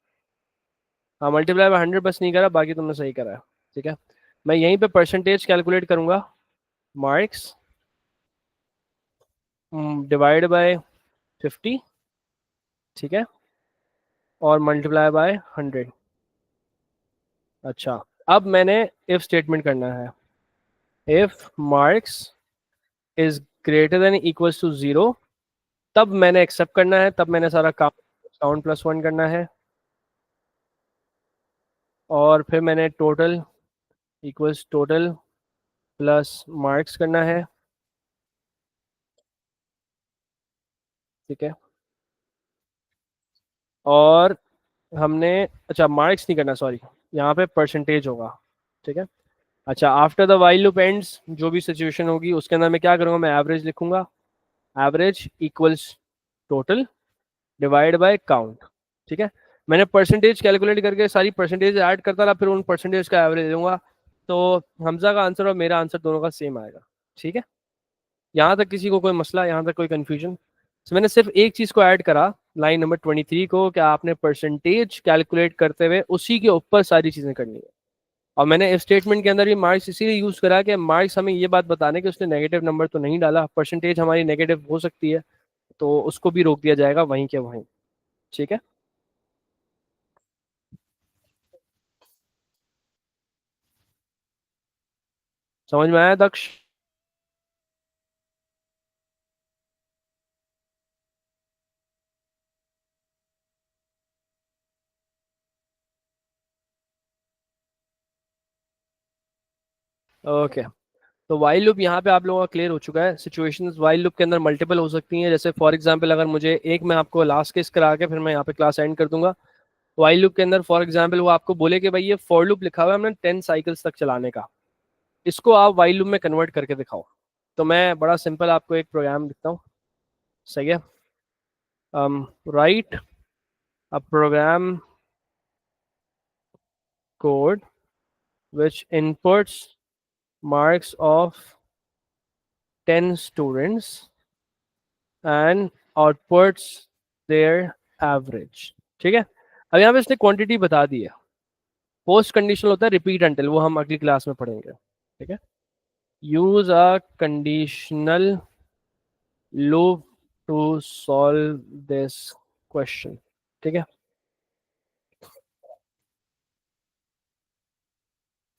हाँ मल्टीप्लाई बाय 100 बस नहीं करा, बाकी तुमने सही करा है। ठीक है, मैं यहीं पे परसेंटेज कैलकुलेट करूंगा, मार्क्स डिवाइड बाय 50, ठीक है, और मल्टीप्लाई बाय 100। अच्छा, अब मैंने इफ स्टेटमेंट करना है, if marks is greater than equals to 0, तब मैंने एक्सेप्ट करना है, तब मैंने सारा काउंट काउंट प्लस 1 करना है, और फिर मैंने total equals total plus marks करना है। ठीक है, और हमने, अच्छा मार्क्स नहीं करना, सॉरी, यहाँ पे परसेंटेज होगा। ठीक है, अच्छा after the while loop ends, जो भी सिचुएशन होगी उसके अंदर मैं क्या करूँगा, मैं एवरेज लिखूंगा, average equals total divide bye count. ठीक है, मैंने परसेंटेज कैलकुलेट करके सारी परसेंटेज ऐड करता रहा, फिर उन परसेंटेज का एवरेज दूंगा, तो हमजा का आंसर और मेरा आंसर दोनों का सेम आएगा। ठीक है, यहाँ तक किसी को कोई मसला, यहाँ तक कोई कंफ्यूजन? तो मैंने सिर्फ एक चीज को ऐड करा, लाइन नंबर 23 को, क्या आपने परसेंटेज कैलकुलेट करते हुए उसी के ऊपर सारी चीजें करनी है। और मैंने इफ स्टेटमेंट के अंदर भी मार्क्स इसीलिए यूज करा कि मार्क्स हमें ये बात बताने कि उसने नेगेटिव नंबर तो नहीं डाला, परसेंटेज हमारी नेगेटिव हो सकती है, तो उसको भी रोक दिया जाएगा वहीं के वहीं। ठीक है, समझ में आया दक्ष? ओके, तो वाइल लूप यहाँ पे आप लोगों का क्लियर हो चुका है। सिचुएशंस वाइल लूप के अंदर मल्टीपल हो सकती हैं, जैसे फॉर एग्जांपल अगर मुझे एक, मैं आपको लास्ट केस करा के फिर मैं यहाँ पे क्लास एंड कर दूंगा। वाइल लूप के अंदर फॉर एग्जांपल वो आपको बोले कि भाई ये फॉर लूप लिखा हुआ है हमने 10 साइकिल्स तक चलाने का, इसको आप वाइल लूप में कन्वर्ट करके दिखाओ। तो मैं बड़ा सिंपल आपको एक प्रोग्राम लिखता हूँ, सही है। Write a program code which inputs marks of 10 students and outputs their average। ठीक है, अब यहाँ पे इसने क्वांटिटी बता दी है। पोस्ट कंडीशनल होता है रिपीट अंटिल, वो हम अगली क्लास में पढ़ेंगे। ठीक है, use a conditional loop to solve this question. ठीक है,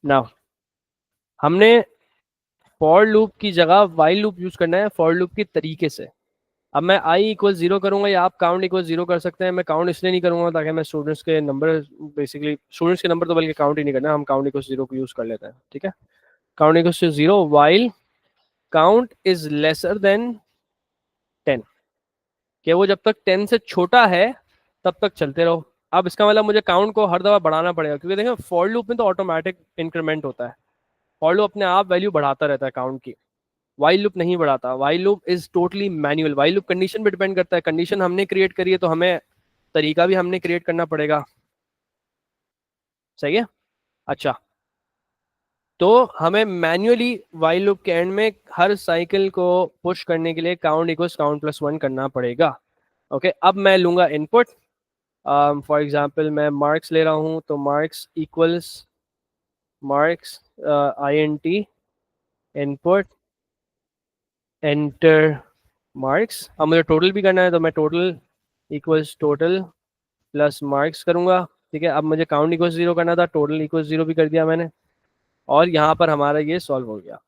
नाउ हमने फॉर लूप की जगह वाइल लूप यूज करना है फॉर लूप के तरीके से। अब मैं आई इक्वल जीरो करूंगा या आप काउंट इक्वल जीरो कर सकते हैं, मैं काउंट इसलिए नहीं करूंगा ताकि मैं स्टूडेंट्स के नंबर, बेसिकली स्टूडेंट्स के नंबर तो बल्कि काउंट ही नहीं करना, हम काउंट इक्वल जीरो को यूज कर लेते हैं। ठीक है, count equal zero while count is lesser than 10, कि वो जब तक 10 से छोटा है तब तक चलते रहो। अब इसका मतलब मुझे काउंट को हर दफा बढ़ाना पड़ेगा, क्योंकि देखिए फॉर लूप में तो ऑटोमेटिक इंक्रीमेंट होता है, फॉर लूप अपने आप वैल्यू बढ़ाता रहता है काउंट की, वाइल लूप नहीं बढ़ाता। While loop is totally manual, while loop condition पे डिपेंड करता है, कंडीशन हमने क्रिएट करी है तो हमें तरीका भी हमने क्रिएट करना पड़ेगा। सही है, अच्छा तो हमें मैन्युअली वाइल लूप के एंड में हर साइकिल को पुश करने के लिए काउंट इक्वल्स काउंट प्लस 1 करना पड़ेगा। ओके, अब मैं लूंगा इनपुट, फॉर एग्जांपल मैं मार्क्स ले रहा हूं, तो marks equals marks I N T input enter marks. अब मुझे टोटल भी करना है तो मैं total equals total plus marks करूंगा। ठीक है, अब मुझे काउंट इक्वल्स जीरो करना था, टोटल इक्वल्स जीरो भी कर दिया मैंने, और यहाँ पर हमारा ये सॉल्व हो गया।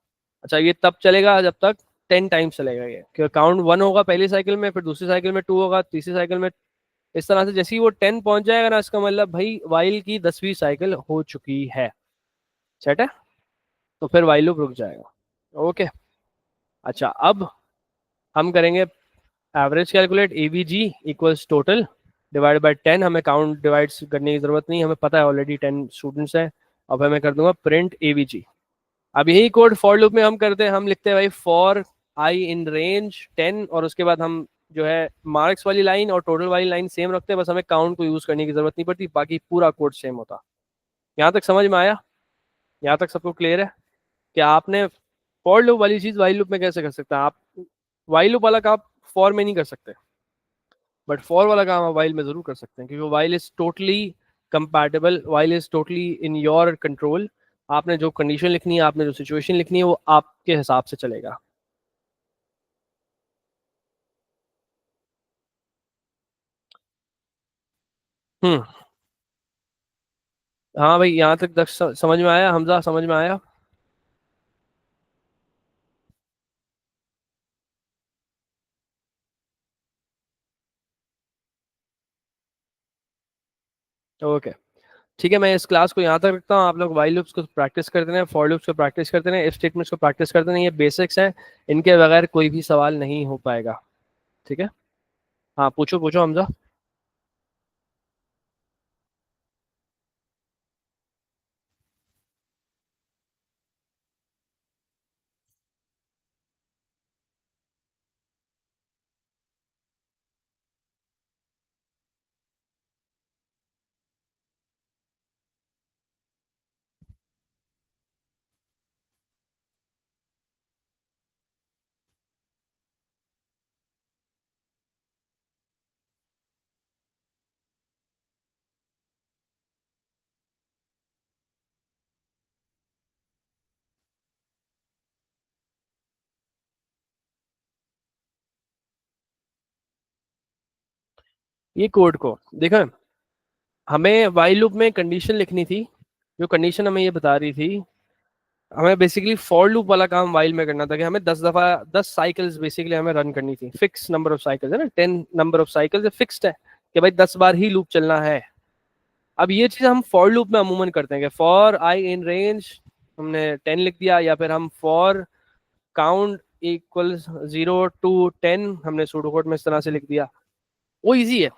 अच्छा, ये तब चलेगा जब तक 10 टाइम्स चलेगा ये, क्योंकि काउंट 1 होगा पहली साइकिल में, फिर दूसरी साइकिल में 2 होगा, तीसरी साइकिल में, इस तरह से जैसे ही वो 10 पहुंच जाएगा ना, इसका मतलब भाई वाइल की 10वीं साइकिल हो चुकी है। सेट है? तो फिर वाइल लूप रुक जाएगा। ओके। अच्छा, अब हम करेंगे average calculate, AVG equals total divide by 10। हमें काउंट डिवाइड करने की जरूरत नहीं, हमें पता है ऑलरेडी 10 स्टूडेंट्स हैं। अब मैं कर दूंगा प्रिंट एवीजी। अब यही कोड फॉर लूप में हम करते हैं, हम लिखते हैं भाई फॉर आई इन रेंज 10, और उसके बाद हम जो है मार्क्स वाली लाइन और टोटल वाली लाइन सेम रखते हैं, बस हमें काउंट को यूज करने की जरूरत नहीं पड़ती, बाकी पूरा कोड सेम होता। यहाँ तक समझ में आया? यहाँ तक सबको क्लियर है कि आपने फॉर लूप वाली चीज वाइल लूप में कैसे कर सकते हैं? आप वाइल लूप वाला काम फॉर में नहीं कर सकते, बट फॉर वाला काम आप वाइल में जरूर कर सकते हैं, क्योंकि while is totally compatible, while is totally in your control. आपने जो कंडीशन लिखनी है, आपने जो सिचुएशन लिखनी है, वो आपके हिसाब से चलेगा। हम्म। हाँ भाई, यहाँ तक समझ में आया हमजा? समझ में आया? ओके। ठीक है, मैं इस क्लास को यहाँ तक रखता हूँ। आप लोग वाइल लूप्स को प्रैक्टिस करते रहें, फॉर लूप्स को प्रैक्टिस करते रहें, इफ स्टेटमेंट्स को प्रैक्टिस करते रहें। ये बेसिक्स हैं, इनके बगैर कोई भी सवाल नहीं हो पाएगा। ठीक है। हाँ, पूछो पूछो हमजा। ये कोड को देखा, हमें वाइल लूप में कंडीशन लिखनी थी। जो कंडीशन हमें ये बता रही थी, हमें बेसिकली फॉर लूप वाला काम वाइल में करना था, कि हमें 10 दफा 10 साइकिल्स बेसिकली हमें रन करनी थी। फिक्स नंबर ऑफ साइकिल्स है ना, 10 नंबर ऑफ साइकिल्स फिक्स्ड है कि भाई 10 बार ही लूप चलना है। अब ये चीज हम फॉर लूप में अमूमन करते हैं कि फॉर आई इन रेंज हमने 10 लिख दिया, या फिर हम फॉर काउंट इक्वल 0 to 10 हमने सूडो कोड में इस तरह से लिख दिया। वो इजी है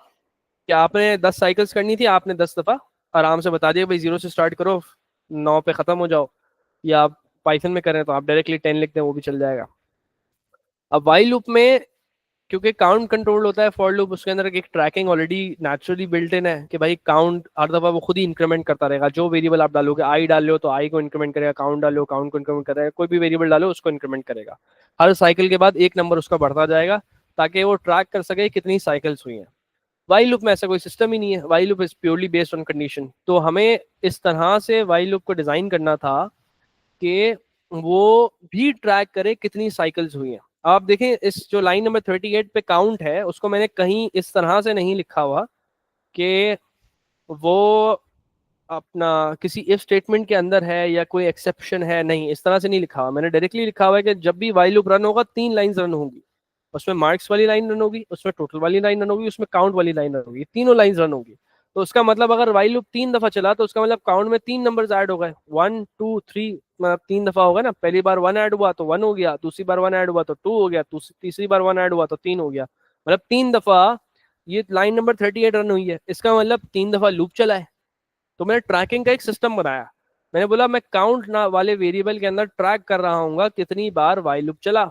कि आपने 10 साइकिल्स करनी थी, आपने 10 दफा आराम से बता दिया भाई 0 से स्टार्ट करो, 9 पे खत्म हो जाओ। या आप पाइथन में करें तो आप डायरेक्टली 10 लिख दें, वो भी चल जाएगा। अब वाइल लूप में क्योंकि काउंट कंट्रोल होता है फॉर लूप, उसके अंदर एक tracking already naturally built in है कि भाई काउंट हर दफा वो खुद ही इंक्रीमेंट करता रहेगा। जो वेरिएबल आप डालोगे, आई डाल लो तो आई को इंक्रीमेंट करेगा, काउंट डालो काउंट को इंक्रीमेंट करेगा, कोई भी वेरिएबल डालो उसको इंक्रीमेंट करेगा। हर साइकिल के बाद एक नंबर उसका बढ़ता जाएगा, ताकि वो ट्रैक कर सके कितनी साइकिल्स हुई हैं। वाइल लूप में ऐसा कोई सिस्टम ही नहीं है, while loop is purely based on condition. तो हमें इस तरह से वाइल लूप को डिजाइन करना था कि वो भी ट्रैक करे कितनी साइकिल्स हुई हैं। आप देखें, इस जो लाइन नंबर 38 पे काउंट है, उसको मैंने कहीं इस तरह से नहीं लिखा हुआ कि वो अपना किसी इफ स्टेटमेंट के अंदर है या कोई एक्सेप्शन है, नहीं, इस तरह से नहीं लिखा हुआ। मैंने डायरेक्टली लिखा हुआ है कि जब भी वाइल लूप रन होगा 3 लाइंस रन होंगी। उसमें मार्क्स वाली लाइन रन होगी, उसमें टोटल वाली लाइन रन होगी, उसमें काउंट वाली लाइन रन होगी, तीनों लाइंस रन होगी। तो उसका मतलब अगर वाइल लूप 3 दफा चला तो उसका मतलब काउंट में 3 नंबर्स ऐड हो गए, 1 2 3। मतलब 3 दफा होगा ना, पहली बार 1 ऐड हुआ तो 1 हो गया, दूसरी बार 1 ऐड हुआ तो 2 हो गया, तीसरी बार 1 ऐड हुआ तो 3 हो गया। मतलब 3 दफा ये लाइन नंबर 38 रन हुई है, इसका मतलब 3 दफा लूप चला है। तो मैंने ट्रैकिंग का एक सिस्टम बनाया। मैंने बोला मैं काउंट ना वाले वेरिएबल के अंदर ट्रैक कर रहा हूँ कितनी बार वाइल लूप चला।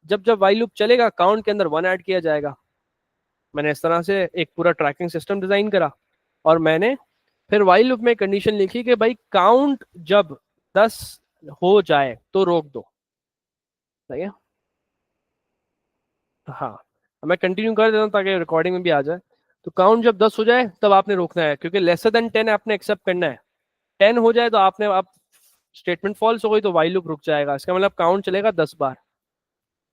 जब जब वाइल लूप चलेगा काउंट के अंदर 1 ऐड किया जाएगा। मैंने इस तरह से एक पूरा ट्रैकिंग सिस्टम डिजाइन करा। और मैंने फिर वाइल लूप में कंडीशन लिखी कि भाई काउंट जब 10 हो जाए तो रोक दो। सही है। हाँ, अब मैं कंटिन्यू कर देता हूँ ताकि रिकॉर्डिंग में भी आ जाए। तो काउंट जब 10 हो जाए तब आपने रोकना है, क्योंकि लेसर देन 10 आपने एक्सेप्ट करना है। 10 हो जाए तो आपने आप स्टेटमेंट फॉल्स हो गई तो वाइल लूप रुक जाएगा। इसका मतलब काउंट चलेगा 10 बार,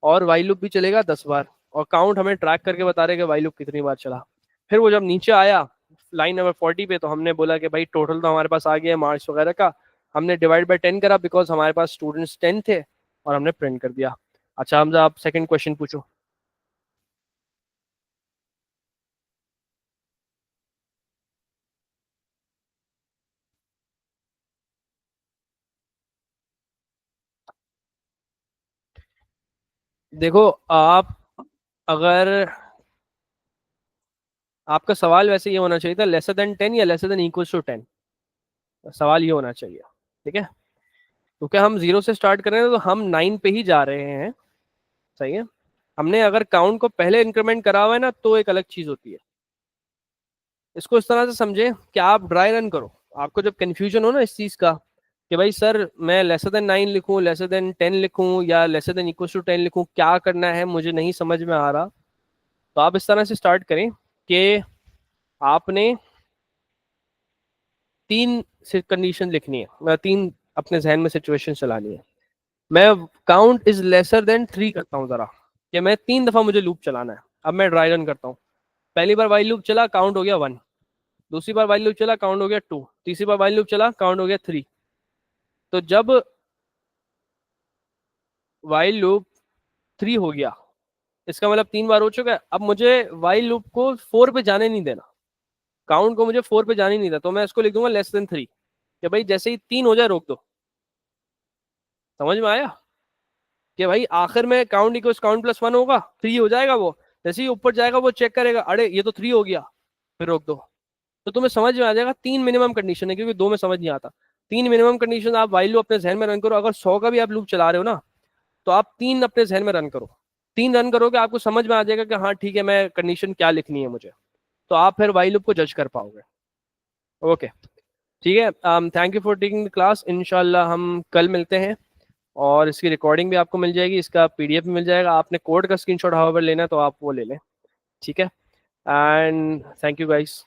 और वाइल लूप भी चलेगा 10 बार, और काउंट हमें ट्रैक करके बता रहे कि वाइल लूप कितनी बार चला। फिर वो जब नीचे आया लाइन नंबर 40 पे, तो हमने बोला कि भाई टोटल तो हमारे पास आ गया मार्क्स वगैरह का। हमने डिवाइड बाय 10 करा बिकॉज हमारे पास स्टूडेंट्स 10 थे, और हमने प्रिंट कर दिया। अच्छा हमजा, आप सेकंड क्वेश्चन पूछो। देखो आप, अगर आपका सवाल वैसे ये होना चाहिए था लेसर देन 10 या लेसर देन इक्वल टू 10, सवाल ये होना चाहिए। ठीक है, क्योंकि हम जीरो से स्टार्ट कर रहे हैं तो हम 9 पे ही जा रहे हैं। सही है, हमने अगर काउंट को पहले इंक्रीमेंट करा हुआ है ना तो एक अलग चीज होती है। इसको इस तरह से समझे कि आप ड्राई रन करो, आपको जब कंफ्यूजन हो ना इस चीज का कि भाई सर मैं लेसर देन 9 लिखूं, लेसर देन 10 लिखूं या लेसर देन इक्वल टू 10 लिखूं, क्या करना है मुझे नहीं समझ में आ रहा, तो आप इस तरह से स्टार्ट करें कि आपने तीन कंडीशन लिखनी है, मतलब तीन अपने जहन में सिचुएशन चलानी है। मैं काउंट इज लेसर देन 3 करता हूँ जरा, कि मैं 3 दफा मुझे लूप चलाना है। अब मैं ड्राई रन करता हूँ। पहली बार वाइल लूप चला, काउंट हो गया 1। दूसरी बार वाइल लूप चला, काउंट हो गया 2। तीसरी बार वाइल लूप चला, काउंट हो गया 3। तो जब वाइल लूप 3 हो गया, इसका मतलब 3 बार हो चुका है। अब मुझे वाइल लूप को 4 पे जाने नहीं देना, काउंट को मुझे 4 पे जाने नहीं देना, तो मैं इसको लिख दूंगा लेस देन 3, कि भाई जैसे ही 3 हो जाए रोक दो। समझ में आया कि भाई आखिर में काउंट इक्वल्स काउंट प्लस 1 होगा, 3 हो जाएगा, वो जैसे ही ऊपर जाएगा वो चेक करेगा, अरे ये तो 3 हो गया, फिर रोक दो। तो तुम्हें समझ में आ जाएगा 3 मिनिमम कंडीशन है, क्योंकि 2 में समझ नहीं आता। 3 मिनिमम कंडीशन आप वाइल लूप अपने जहन में रन करो। अगर 100 का भी आप लूप चला रहे हो ना, तो आप 3 अपने जहन में रन करो। 3 रन करोगे आपको समझ में आ जाएगा कि हाँ ठीक है, मैं कंडीशन क्या लिखनी है मुझे, तो आप फिर वाइल लूप को जज कर पाओगे। ओके, ठीक है। Thank you for taking the class. इंशाल्लाह हम कल मिलते हैं, और इसकी रिकॉर्डिंग भी आपको मिल जाएगी, इसका पीडीएफ भी मिल जाएगा। आपने कोड का स्क्रीनशॉट हाउएवर लेना है तो आप वो ले लें। ठीक है, एंड थैंक यू गाइस।